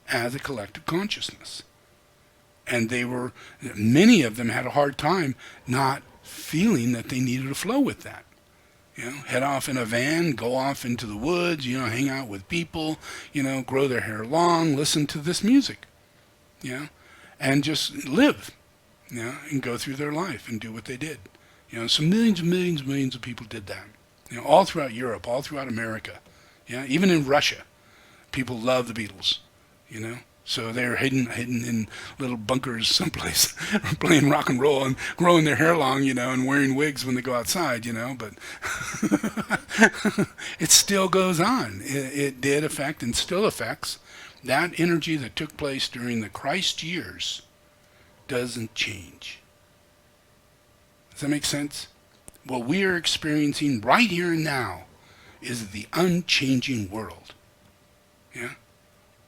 as a collective consciousness. And many of them had a hard time not feeling that they needed to flow with that. Head off in a van, go off into the woods, hang out with people, grow their hair long, listen to this music, and just live, and go through their life and do what they did. So millions and millions and millions of people did that, all throughout Europe, all throughout America, even in Russia, people love the Beatles, So they're hidden in little bunkers someplace, playing rock and roll and growing their hair long, and wearing wigs when they go outside, But it still goes on. It did affect and still affects that energy that took place during the Christ years. Doesn't change. Does that make sense? What we are experiencing right here and now is the unchanging world. Yeah?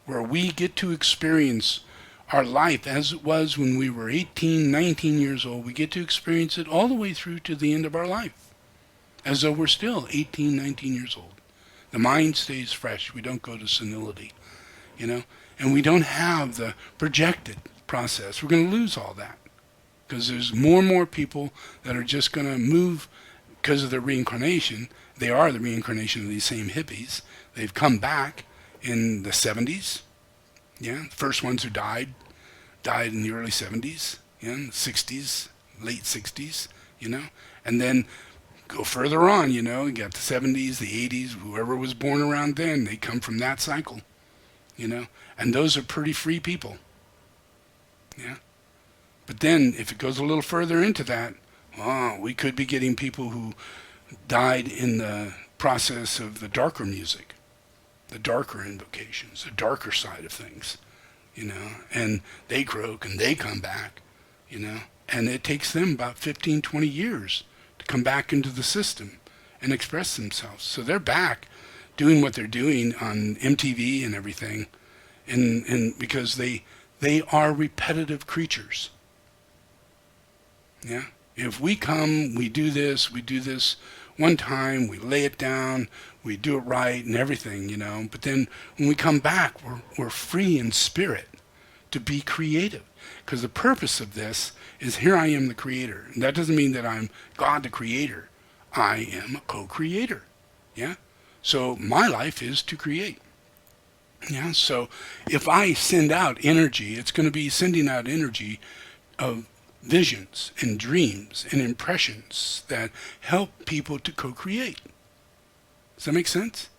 Where we get to experience our life as it was when we were 18, 19 years old. We get to experience it all the way through to the end of our life. As though we're still 18, 19 years old. The mind stays fresh. We don't go to senility. And we don't have the projected process. We're going to lose all that. Because there's more and more people that are just going to move because of their reincarnation. They are the reincarnation of these same hippies. They've come back in the 70s. Yeah, the first ones who died in the early 70s. Yeah, in the 60s, late 60s, And then go further on, you got the 70s, the 80s, whoever was born around then, they come from that cycle, And those are pretty free people. Yeah. But then, if it goes a little further into that, we could be getting people who died in the process of the darker music, the darker invocations, the darker side of things, and they croak and they come back, and it takes them about 15, 20 years to come back into the system and express themselves. So they're back doing what they're doing on MTV and everything, and because they are repetitive creatures. Yeah. If we come, we do this one time, we lay it down, we do it right and everything, But then when we come back, we're free in spirit to be creative. Because the purpose of this is here I am the creator. And that doesn't mean that I'm God the creator. I am a co-creator. Yeah. So my life is to create. Yeah. So if I send out energy, it's going to be sending out energy of visions and dreams and impressions that help people to co-create. Does that make sense?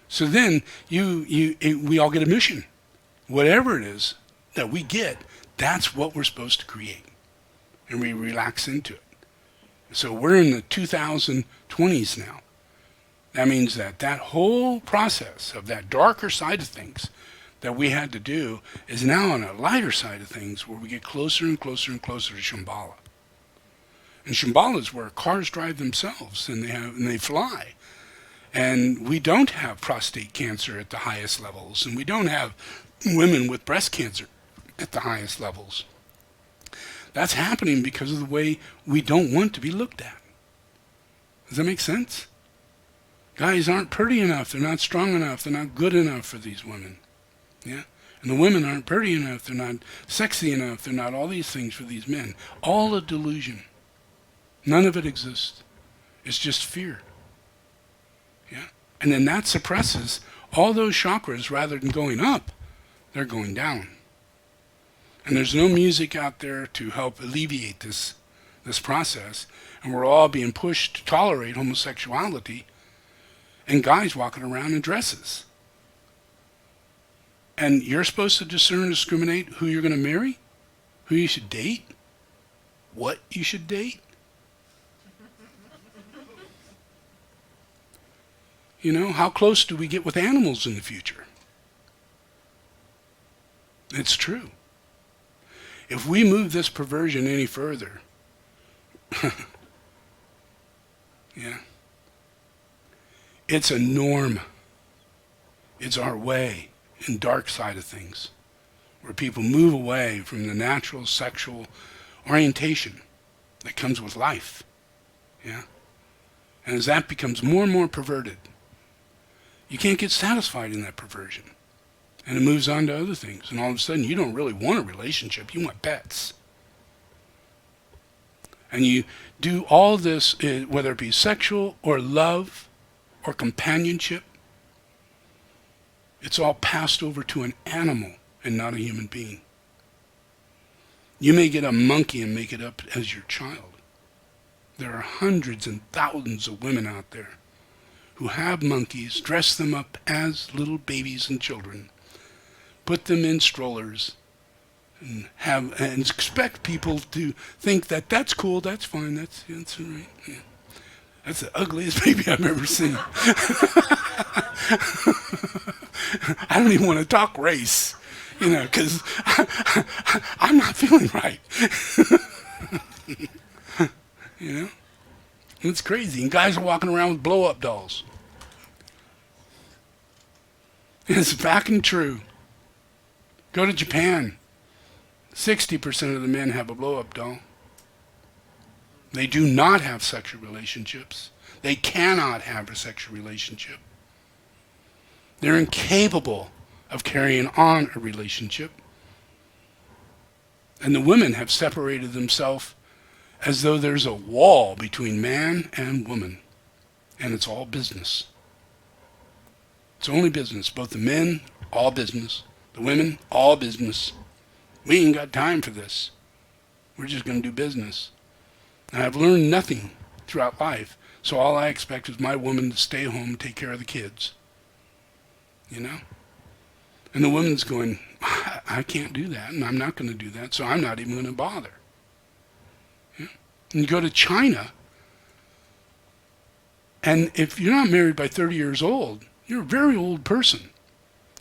So then we all get a mission. Whatever it is that we get, that's what we're supposed to create. And we relax into it. So we're in the 2020s now. That means that whole process of that darker side of things that we had to do is now on a lighter side of things where we get closer and closer and closer to Shambhala. And Shambhala is where cars drive themselves and they fly. And we don't have prostate cancer at the highest levels, and we don't have women with breast cancer at the highest levels. That's happening because of the way we don't want to be looked at. Does that make sense? Guys aren't pretty enough, they're not strong enough, they're not good enough for these women. Yeah? And the women aren't pretty enough, they're not sexy enough, they're not all these things for these men. All a delusion. None of it exists. It's just fear. Yeah? And then that suppresses all those chakras. Rather than going up, they're going down. And there's no music out there to help alleviate this process. And we're all being pushed to tolerate homosexuality and guys walking around in dresses. And you're supposed to discern and discriminate who you're going to marry, who you should date, what you should date. How close do we get with animals in the future? It's true. If we move this perversion any further, yeah, it's a norm. It's our way in dark side of things, where people move away from the natural sexual orientation that comes with life. Yeah? And as that becomes more and more perverted, you can't get satisfied in that perversion. And it moves on to other things. And all of a sudden, you don't really want a relationship. You want pets. And you do all this, whether it be sexual or love or companionship, it's all passed over to an animal and not a human being. You may get a monkey and make it up as your child. There are hundreds and thousands of women out there who have monkeys, dress them up as little babies and children, put them in strollers, and expect people to think that that's cool, that's fine, that's all right. Yeah. That's the ugliest baby I've ever seen. I don't even want to talk race, because I'm not feeling right. It's crazy. And guys are walking around with blow-up dolls. It's fact and true. Go to Japan. 60% of the men have a blow-up doll. They do not have sexual relationships. They cannot have a sexual relationship. They're incapable of carrying on a relationship. And the women have separated themselves as though there's a wall between man and woman. And it's all business. It's only business. Both the men, all business. The women, all business. We ain't got time for this. We're just going to do business. And I've learned nothing throughout life. So all I expect is my woman to stay home and take care of the kids. And the woman's going, I can't do that, and I'm not going to do that, so I'm not even going to bother. Yeah? And you go to China, and if you're not married by 30 years old, you're a very old person.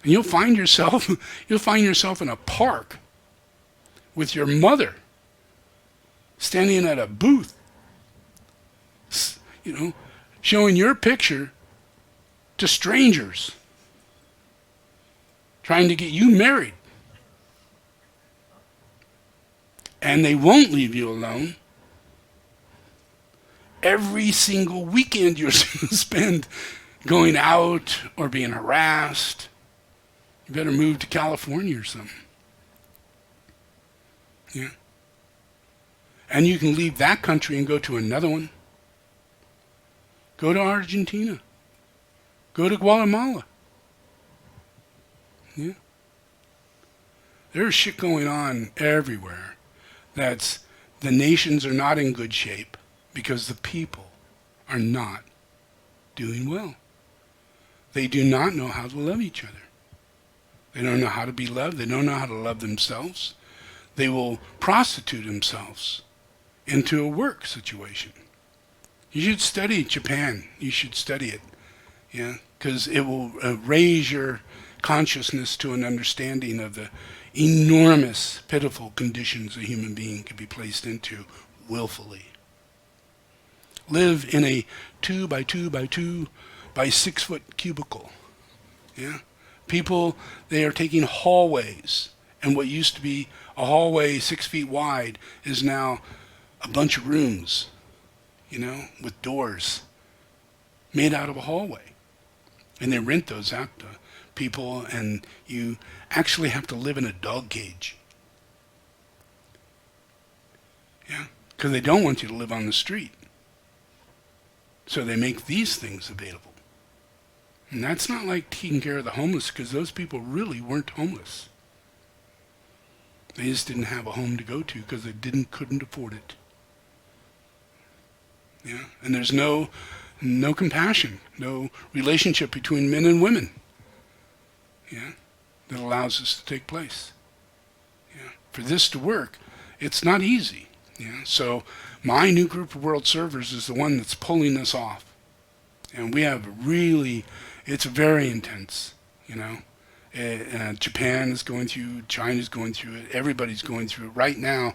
And you'll find yourself in a park with your mother standing at a booth, showing your picture to strangers, trying to get you married. And they won't leave you alone. Every single weekend you're going to spend going out or being harassed. You better move to California or something. Yeah. And you can leave that country and go to another one. Go to Argentina. Go to Guatemala. Yeah. There's shit going on everywhere. The nations are not in good shape because the people are not doing well. They do not know how to love each other. They don't know how to be loved. They don't know how to love themselves. They will prostitute themselves into a work situation. You should study Japan. You should study it. Yeah, because it will raise your consciousness to an understanding of the enormous, pitiful conditions a human being can be placed into willfully. Live in a 2 by 2 by 2 by 6 foot cubicle. Yeah, people, they are taking hallways, and what used to be a hallway 6 feet wide is now a bunch of rooms, with doors made out of a hallway. And they rent those out to people, and you actually have to live in a dog cage. Yeah, because they don't want you to live on the street. So they make these things available. And that's not like taking care of the homeless, because those people really weren't homeless. They just didn't have a home to go to because they couldn't afford it. Yeah, and there's no compassion, no relationship between men and women. Yeah, that allows this to take place. Yeah, for this to work, it's not easy. Yeah, so my new group of world servers is the one that's pulling this off, and we have it's very intense. Japan is going through, China's going through it, everybody's going through it. Right now,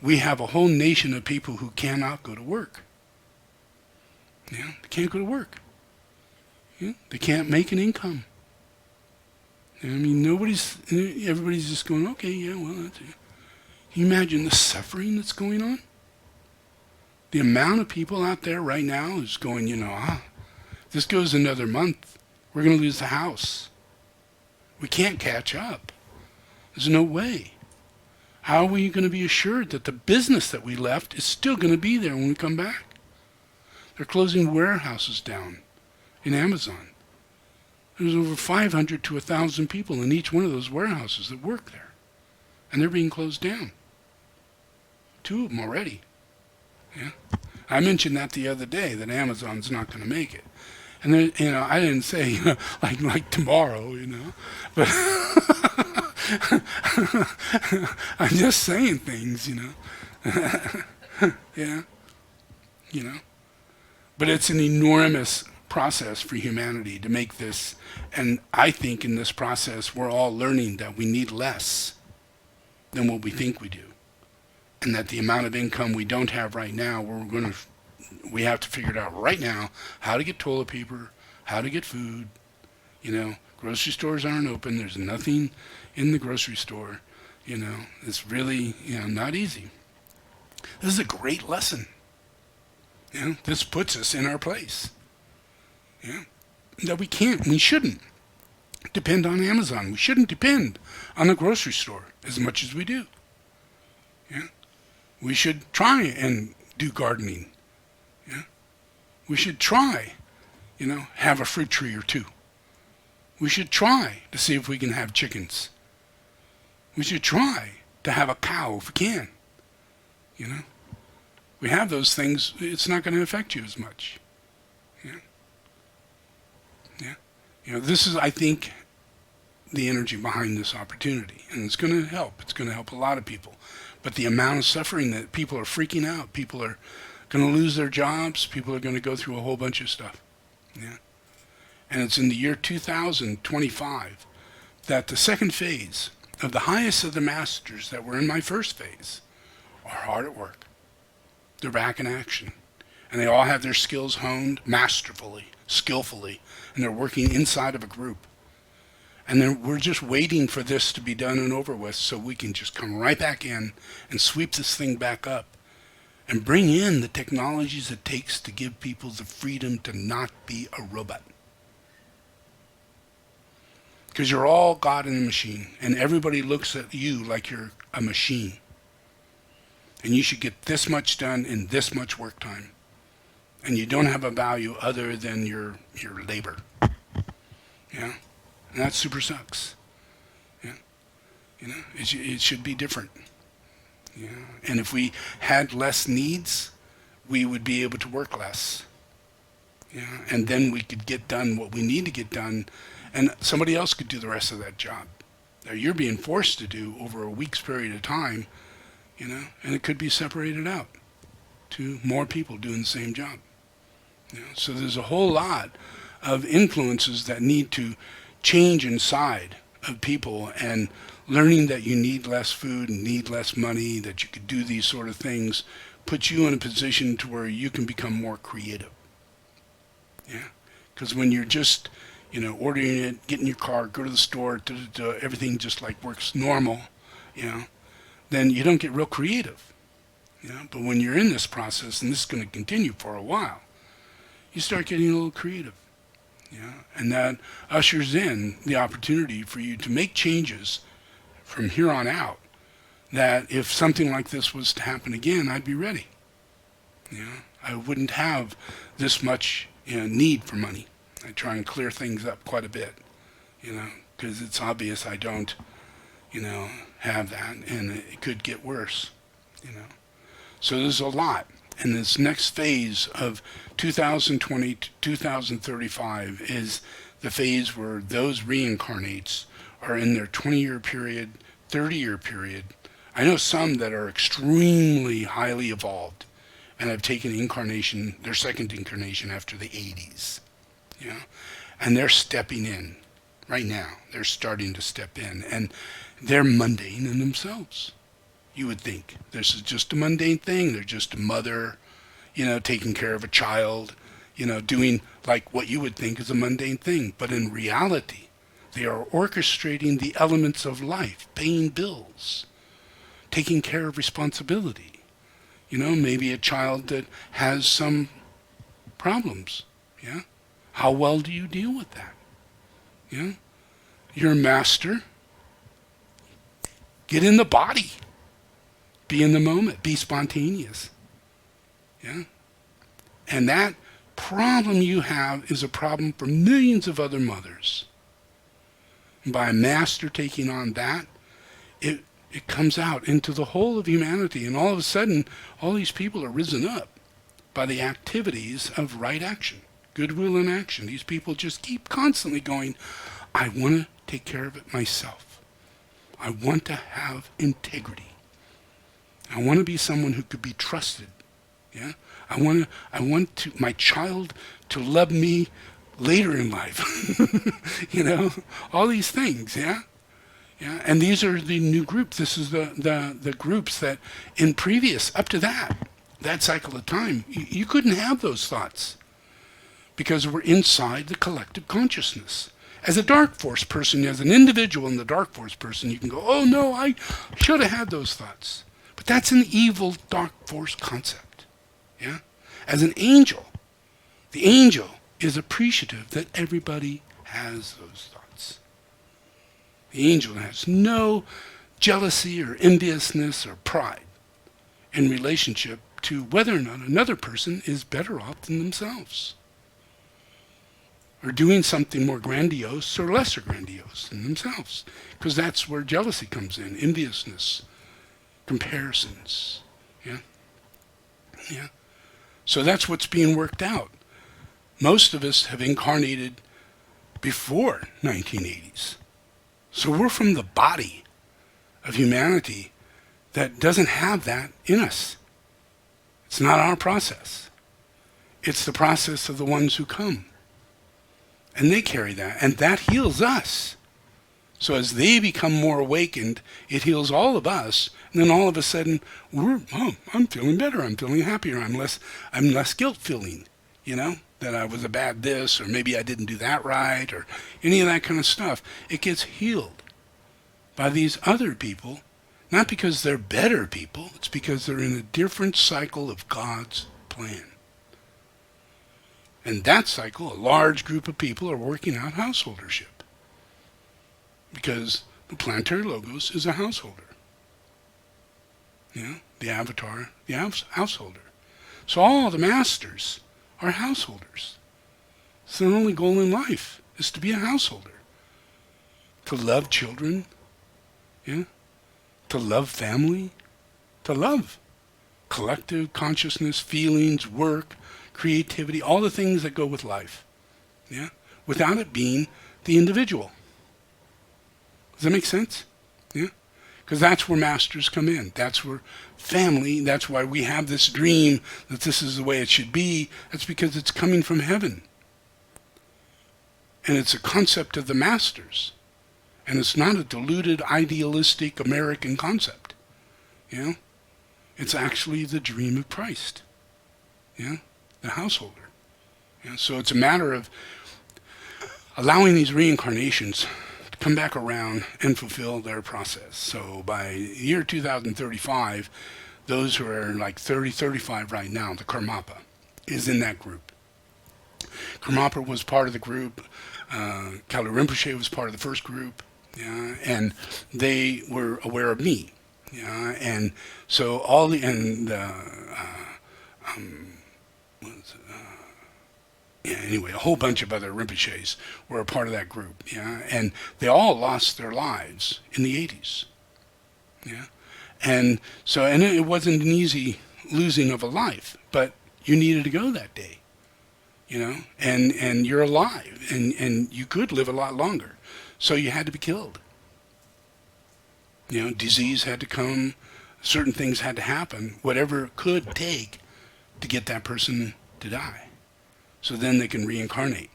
we have a whole nation of people who cannot go to work. Yeah, they can't go to work. Yeah, they can't make an income. I mean, everybody's just going, okay, yeah, well, that's it. Can you imagine the suffering that's going on? The amount of people out there right now is going, if this goes another month, we're going to lose the house. We can't catch up. There's no way. How are we going to be assured that the business that we left is still going to be there when we come back? They're closing warehouses down in Amazon. There's over 500 to 1,000 people in each one of those warehouses that work there. And they're being closed down. 2 of them already. Yeah. I mentioned that the other day, that Amazon's not going to make it. And then, I didn't say, like tomorrow, but I'm just saying things, Yeah, you know. But it's an enormous process for humanity to make this. And I think in this process, we're all learning that we need less than what we think we do. And that the amount of income we don't have right now, we have to figure it out right now how to get toilet paper, how to get food. Grocery stores aren't open. There's nothing in the grocery store. It's really, not easy. This is a great lesson. This puts us in our place. That we shouldn't depend on Amazon. We shouldn't depend on the grocery store as much as we do. We should try and do gardening. We should try, have a fruit tree or two. We should try to see if we can have chickens. We should try to have a cow if we can. We have those things, it's not going to affect you as much. This is, I think, the energy behind this opportunity. And it's going to help. It's going to help a lot of people. But the amount of suffering that people are freaking out, people are going to lose their jobs, people are going to go through a whole bunch of stuff. And it's in the year 2025 that the second phase of the highest of the masters that were in my first phase are hard at work. They're back in action. And they all have their skills honed masterfully, skillfully, and they're working inside of a group. And then we're just waiting for this to be done and over with so we can just come right back in and sweep this thing back up and bring in the technologies it takes to give people the freedom to not be a robot. Because you're all God in the machine, and everybody looks at you like you're a machine. And you should get this much done in this much work time. And you don't have a value other than your labor. And that super sucks. It should be different. And if we had less needs, we would be able to work less. And then we could get done what we need to get done, and somebody else could do the rest of that job. Now you're being forced to do over a week's period of time, and it could be separated out to more people doing the same job. So there's a whole lot of influences that need to change inside of people, and learning that you need less food and need less money, that you could do these sort of things, puts you in a position to where you can become more creative. Because when you're just, ordering it, get in your car, go to the store, everything just like works normal, then you don't get real creative. But when you're in this process, and this is going to continue for a while, you start getting a little creative. And that ushers in the opportunity for you to make changes from here on out, that if something like this was to happen again, I'd be ready. I wouldn't have this much need for money. I try and clear things up quite a bit, because it's obvious I don't, have that, and it could get worse, So there's a lot. And this next phase of 2020 to 2035 is the phase where those reincarnates are in their 20-year period, 30-year period. I know some that are extremely highly evolved and have taken incarnation, their second incarnation after the 80s. And they're stepping in right now. They're starting to step in, and they're mundane in themselves. You would think this is just a mundane thing. They're just a mother, taking care of a child, doing like what you would think is a mundane thing. But in reality, they are orchestrating the elements of life, paying bills, taking care of responsibility. Maybe a child that has some problems. How well do you deal with that? You're a master. Get in the body. Be in the moment. Be spontaneous. And that problem you have is a problem for millions of other mothers. And by a master taking on that, it comes out into the whole of humanity. And all of a sudden, all these people are risen up by the activities of right action, goodwill in action. These people just keep constantly going, I want to take care of it myself. I want to have integrity. I want to be someone who could be trusted. Yeah? I want to my child to love me later in life. All these things, yeah? Yeah, and these are the new groups. This is the groups that in previous, up to that cycle of time, you couldn't have those thoughts because we're inside the collective consciousness. As a dark force person, as an individual in the dark force person, you can go, oh no, I should have had those thoughts. But that's an evil dark force concept. Yeah? As an angel, the angel is appreciative that everybody has those thoughts. The angel has no jealousy or enviousness or pride in relationship to whether or not another person is better off than themselves, or doing something more grandiose or lesser grandiose than themselves. Because that's where jealousy comes in, enviousness, comparisons. Yeah? Yeah. So that's what's being worked out. Most of us have incarnated before 1980s. So we're from the body of humanity that doesn't have that in us. It's not our process. It's the process of the ones who come. And they carry that, and that heals us. So as they become more awakened, it heals all of us, and then all of a sudden, I'm feeling better, I'm feeling happier, I'm less guilt feeling, that I was a bad this, or maybe I didn't do that right, or any of that kind of stuff. It gets healed by these other people, not because they're better people, it's because they're in a different cycle of God's plan. And that cycle, a large group of people are working out householdership. Because the planetary logos is a householder. The avatar, the householder. So all the masters are householders. So their only goal in life is to be a householder. To love children, to love family, to love collective consciousness, feelings, work, creativity, all the things that go with life, without it being the individual. Does that make sense? Yeah? Because that's where masters come in. That's where family, that's why we have this dream that this is the way it should be. That's because it's coming from heaven. And it's a concept of the masters. And it's not a diluted, idealistic American concept. It's actually the dream of Christ. The householder. So it's a matter of allowing these reincarnations to come back around and fulfill their process. So by the year 2035, those who are like 30, 35 right now, the Karmapa, is in that group. Karmapa was part of the group. Kalu Rinpoche was part of the first group. And they were aware of me. And so all the, anyway, a whole bunch of other Rinpoches were a part of that group, and they all lost their lives in the 80s, and so, and it wasn't an easy losing of a life, but you needed to go that day, and you're alive, and you could live a lot longer, so you had to be killed. Disease had to come, certain things had to happen, whatever it could take to get that person to die. So then they can reincarnate.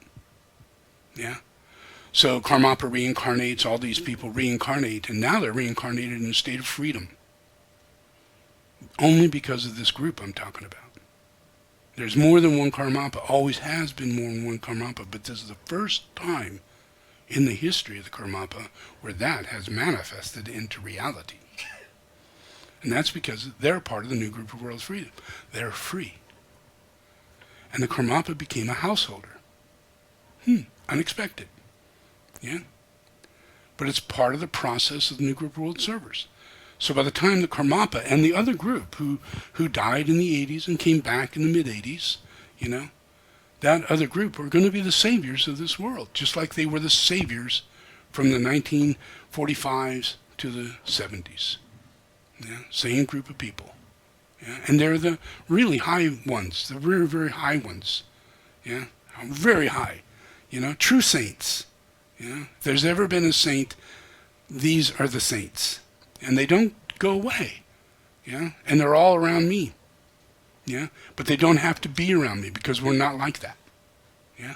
So Karmapa reincarnates, all these people reincarnate, and now they're reincarnated in a state of freedom. Only because of this group I'm talking about. There's more than one Karmapa, always has been more than one Karmapa, but this is the first time in the history of the Karmapa where that has manifested into reality. And that's because they're part of the new group of World's Freedom. They're free. And the Karmapa became a householder. Unexpected. But it's part of the process of the New Group of World Servers. So by the time the Karmapa and the other group who died in the 80s and came back in the mid-80s, that other group are going to be the saviors of this world, just like they were the saviors from the 1945s to the 70s. Same group of people. And they're the really high ones, the very, very high ones. Very high. True saints. If there's ever been a saint, These are the saints. And they don't go away. Yeah? And they're all around me. Yeah? But they don't have to be around me because we're not like that. Yeah?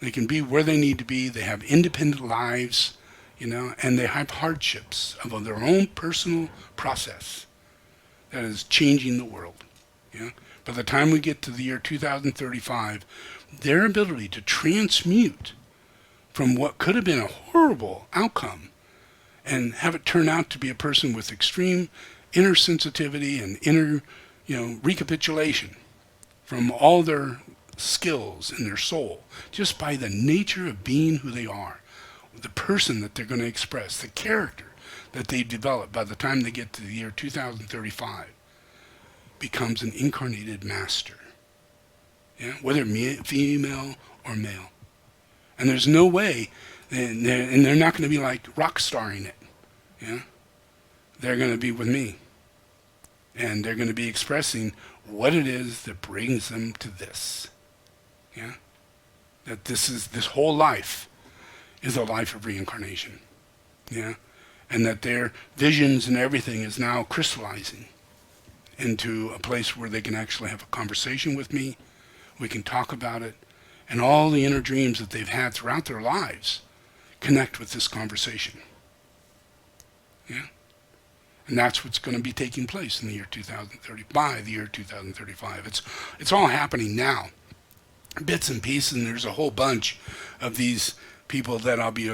They can be where they need to be. They have independent lives, and they have hardships of their own personal process that is changing the world. Yeah? By the time we get to the year 2035, their ability to transmute from what could have been a horrible outcome and have it turn out to be a person with extreme inner sensitivity and inner, recapitulation from all their skills in their soul, just by the nature of being who they are, the person that they're going to express, the character that they develop by the time they get to the year 2035, becomes an incarnated master. Yeah? Whether female or male. And there's no way, and they're not going to be like rock starring it. Yeah? They're going to be with me. And they're going to be expressing what it is that brings them to this. Yeah? That this whole life is a life of reincarnation. Yeah? And that their visions and everything is now crystallizing into a place where they can actually have a conversation with me. We can talk about it. And all the inner dreams that they've had throughout their lives connect with this conversation. Yeah? And that's what's going to be taking place in the year 2030, by the year 2035. It's all happening now. Bits and pieces, and there's a whole bunch of these people that I'll be,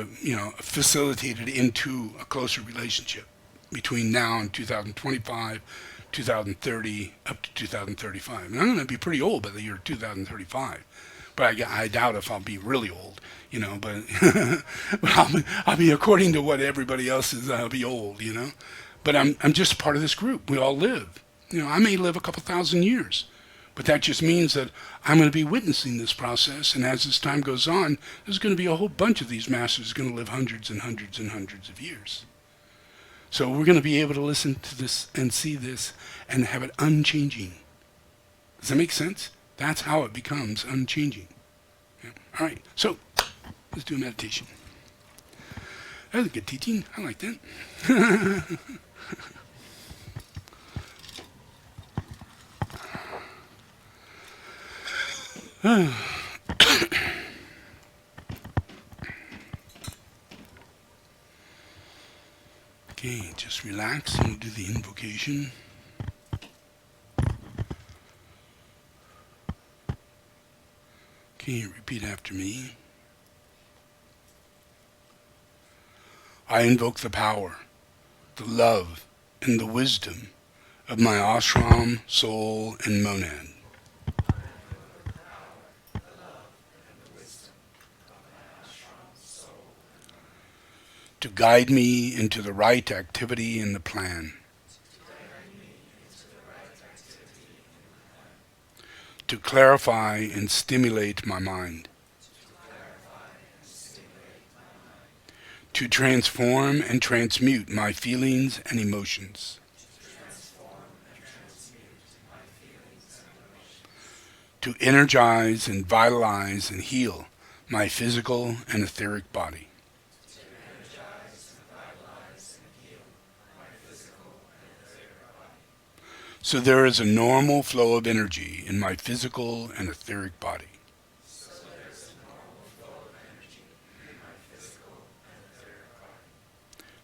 facilitated into a closer relationship between now and 2025, 2030, up to 2035. And I'm going to be pretty old by the year 2035. But I doubt if I'll be really old, but, but I'll be according to what everybody else is, I'll be old, But I'm just part of this group. We all live. I may live a couple thousand years. But that just means that I'm going to be witnessing this process, and as this time goes on, there's going to be a whole bunch of these masters going to live hundreds and hundreds and hundreds of years. So we're going to be able to listen to this and see this and have it unchanging. Does that make sense? That's how it becomes unchanging. Yeah. All right, so let's do a meditation. That was a good teaching. I like that. Okay, just relax and we'll do the invocation. Okay, repeat after me. I invoke the power, the love, and the wisdom of my ashram, soul, and monad. To guide me into the right activity in the plan. To clarify and stimulate my mind. To transform and transmute my feelings and emotions. To energize and vitalize and heal my physical and etheric body. So there is a normal flow of energy in my physical and etheric body.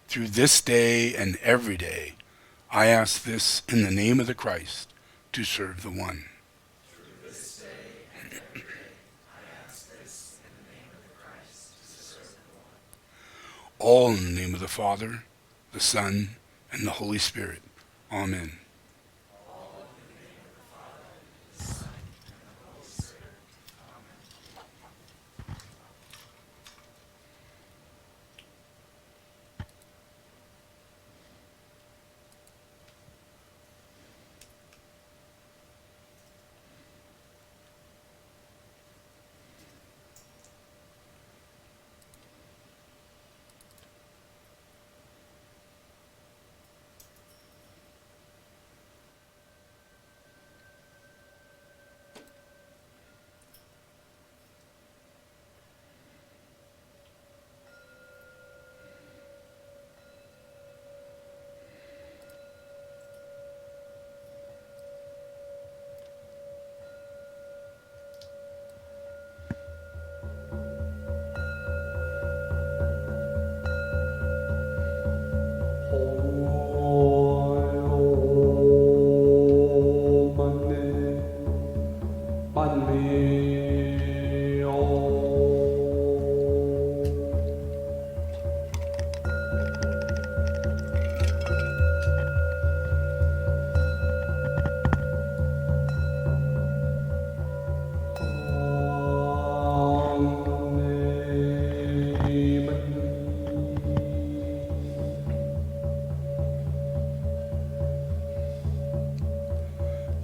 Through this day and every day, I ask this in the name of the Christ to serve the One. All in the name of the Father, the Son, and the Holy Spirit. Amen.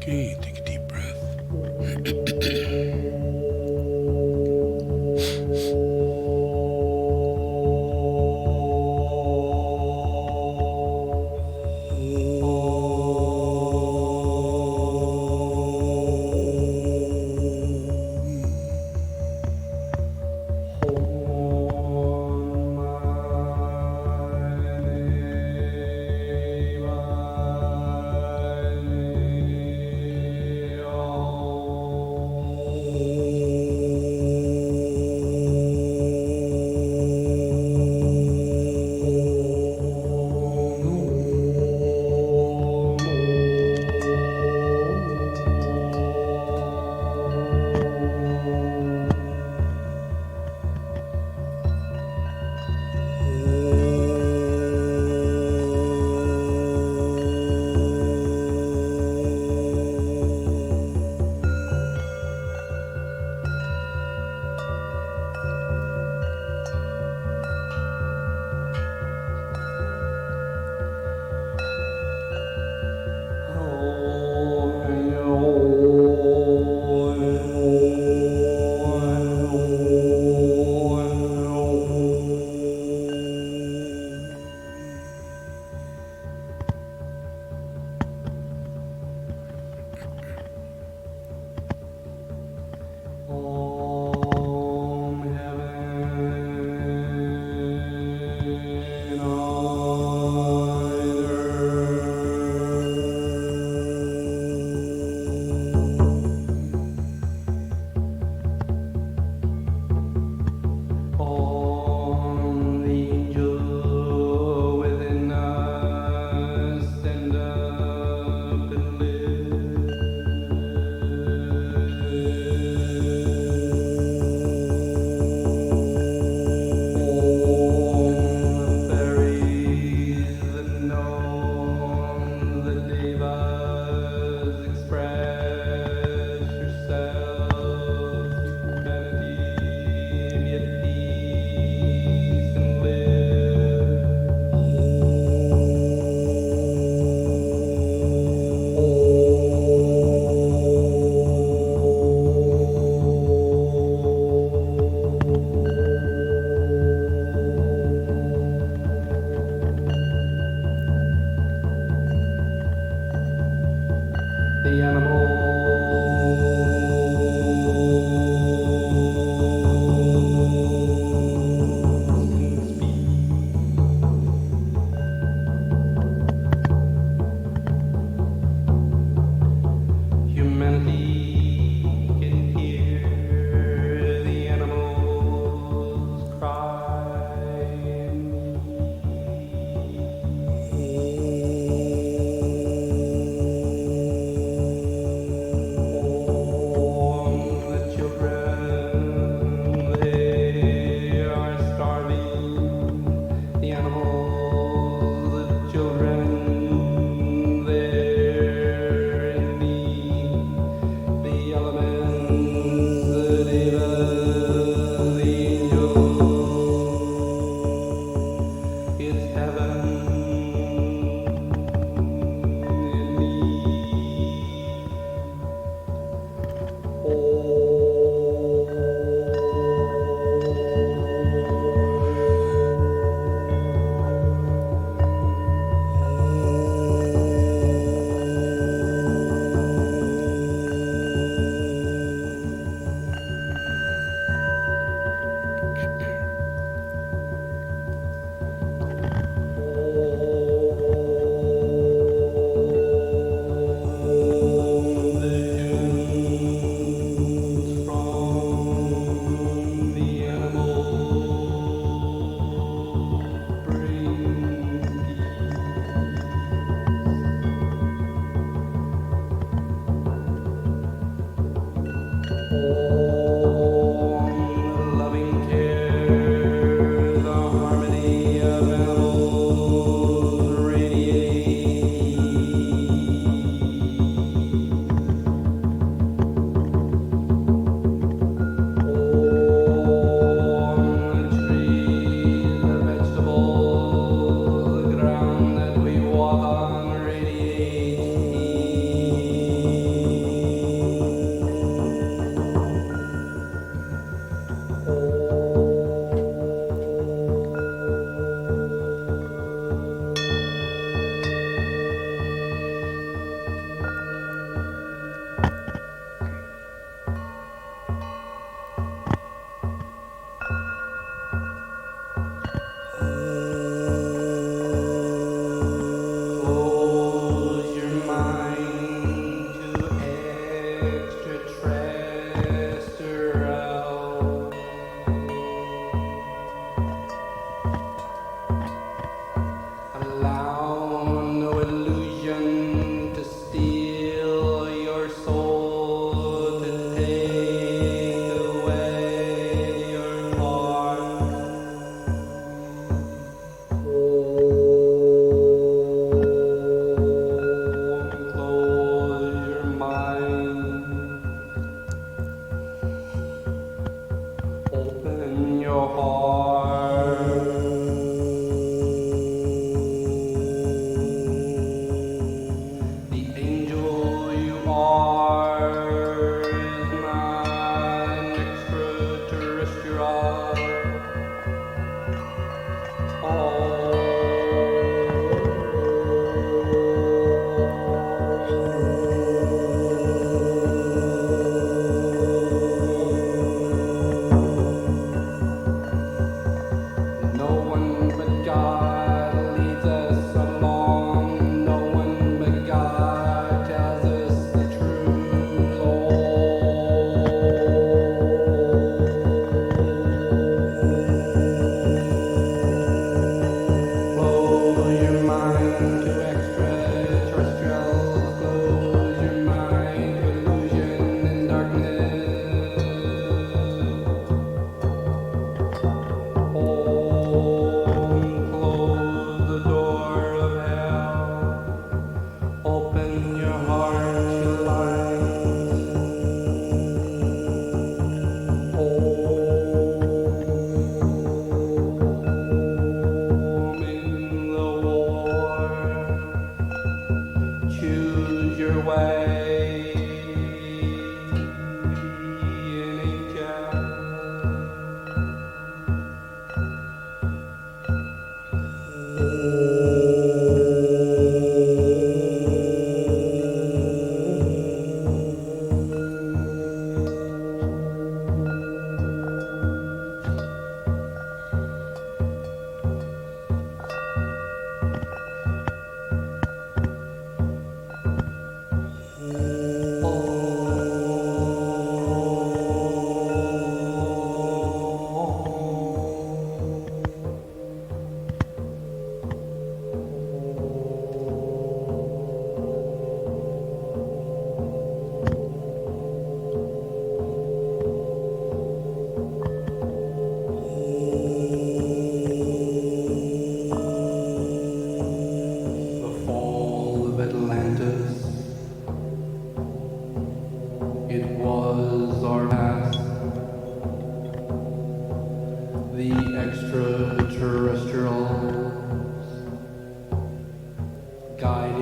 Okay, take a deep breath.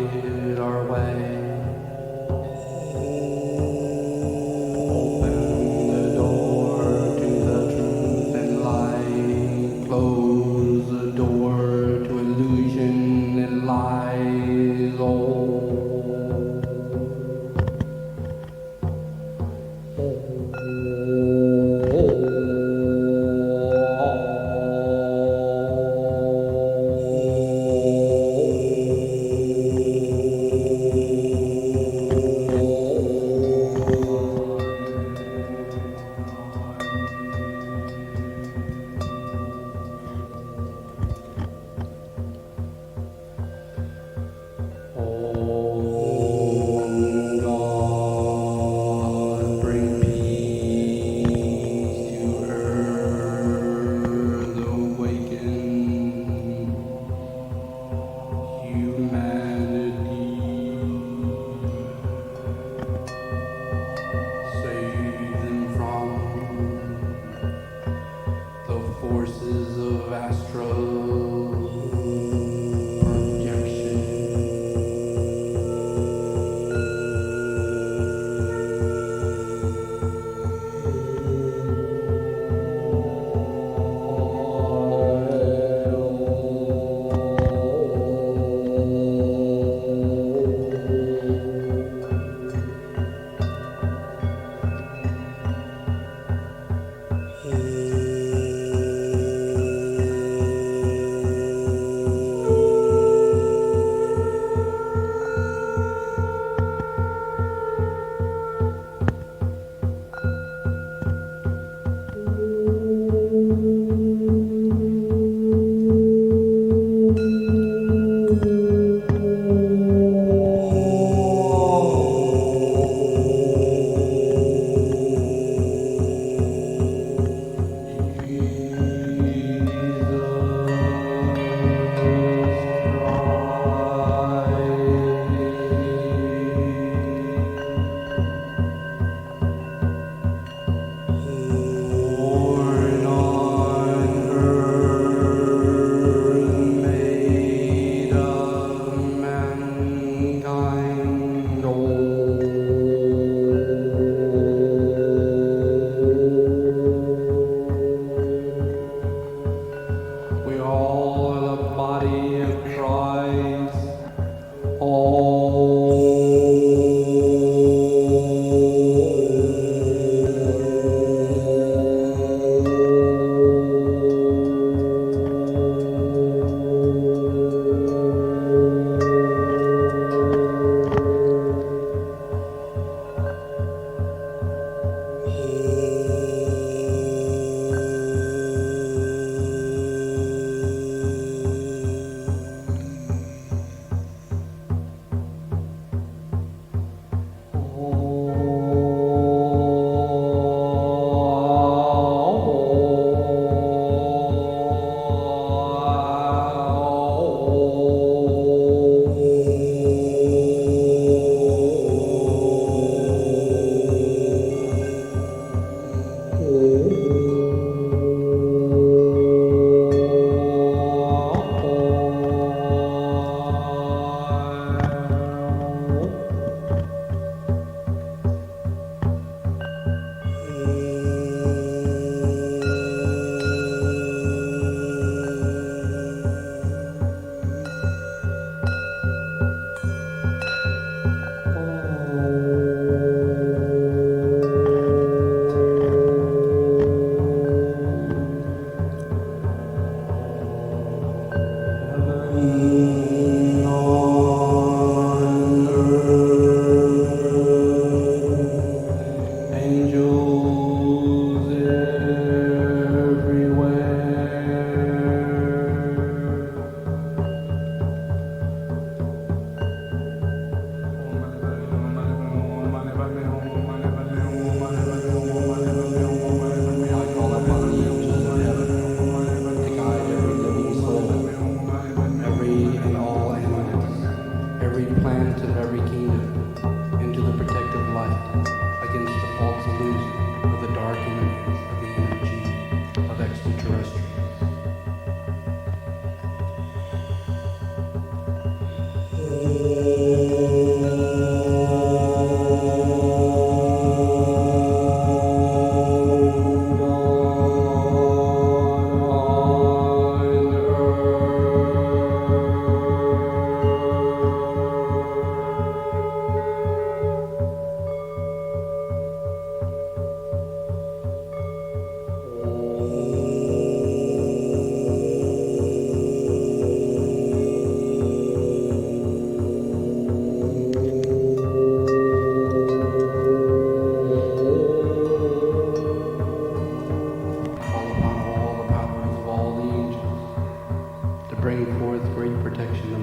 light our way. Open the door to the truth and light. Close the door to illusion and lies. Oh. God, bring peace to earth, awaken humanity, save them from the forces of astral projection.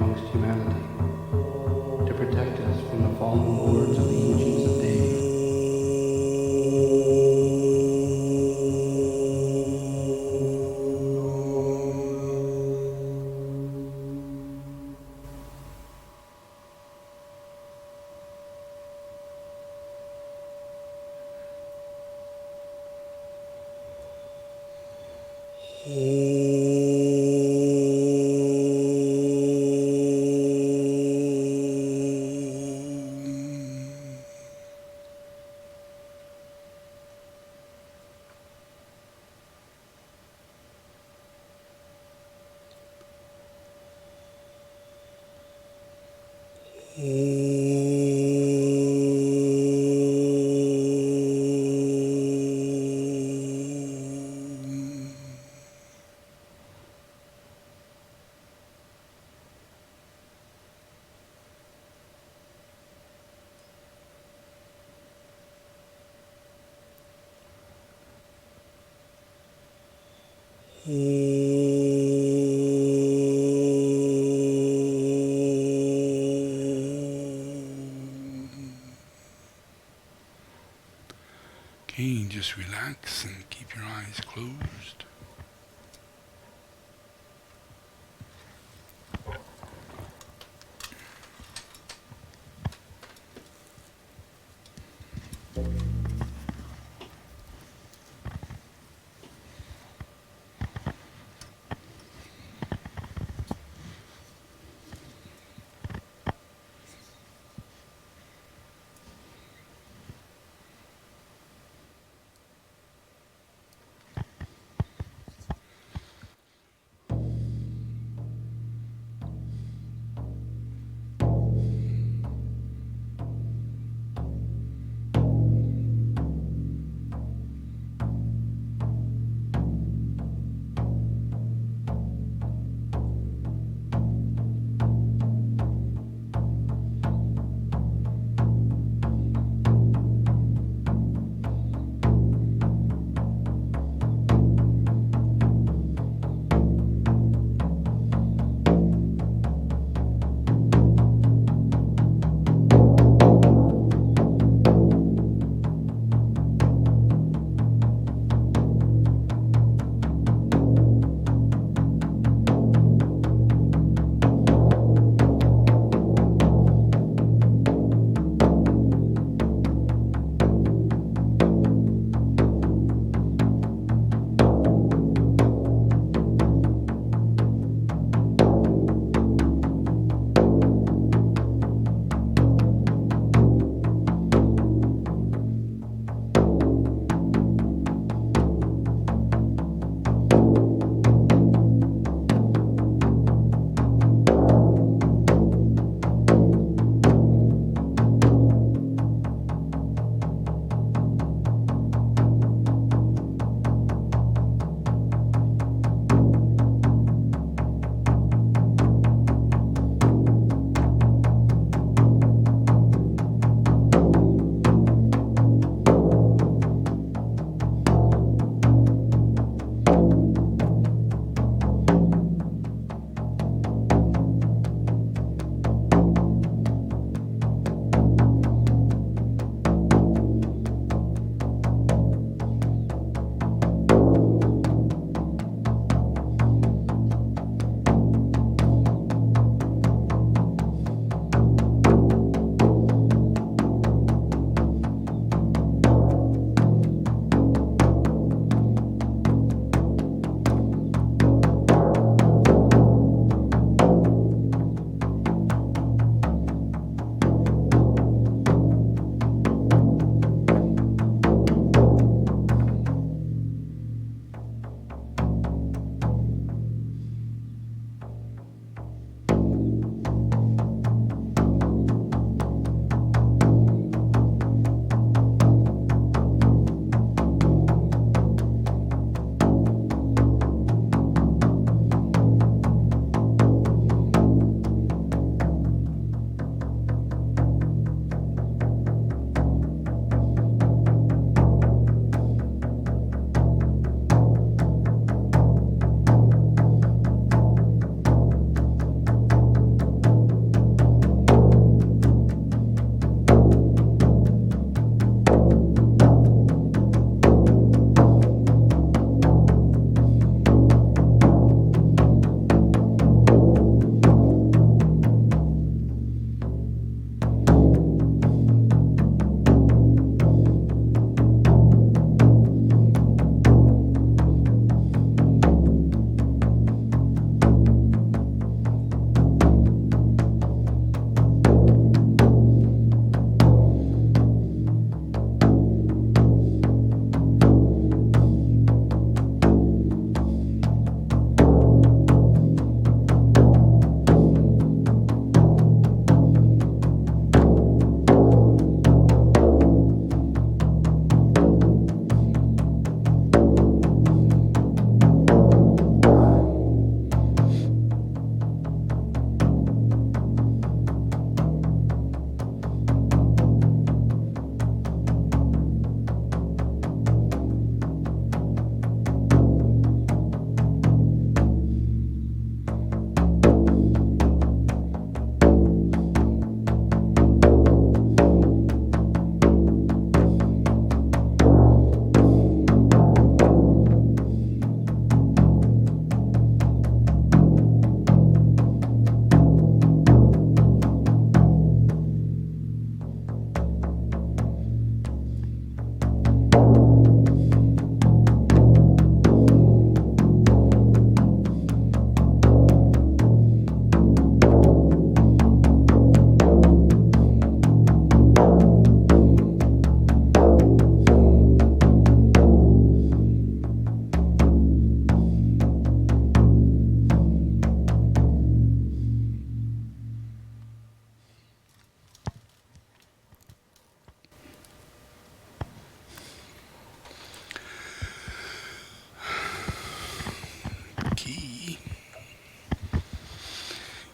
amongst humanity, to protect us from the fallen lords of the ancients of days. Okay, just relax and keep your eyes closed.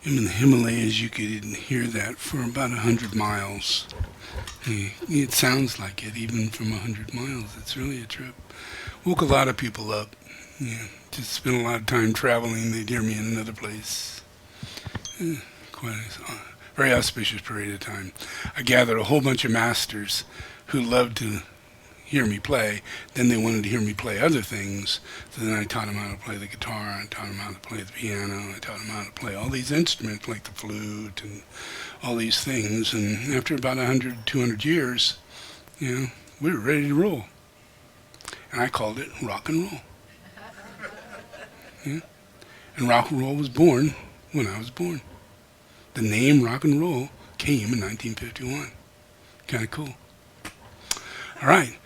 In the Himalayas, you could hear that for about 100 miles. It sounds like it even from 100 miles. It's really a trip. Woke a lot of people up. Yeah, just spent a lot of time traveling. They'd hear me in another place. Quite a very auspicious period of time. I gathered a whole bunch of masters who loved to hear me play. Then they wanted to hear me play other things. So then I taught them how to play the guitar. I taught them how to play the piano. I taught them how to play all these instruments like the flute and all these things. And after about 100, 200 years, we were ready to roll. And I called it rock and roll. Yeah? And rock and roll was born when I was born. The name rock and roll came in 1951. Kind of cool. All right.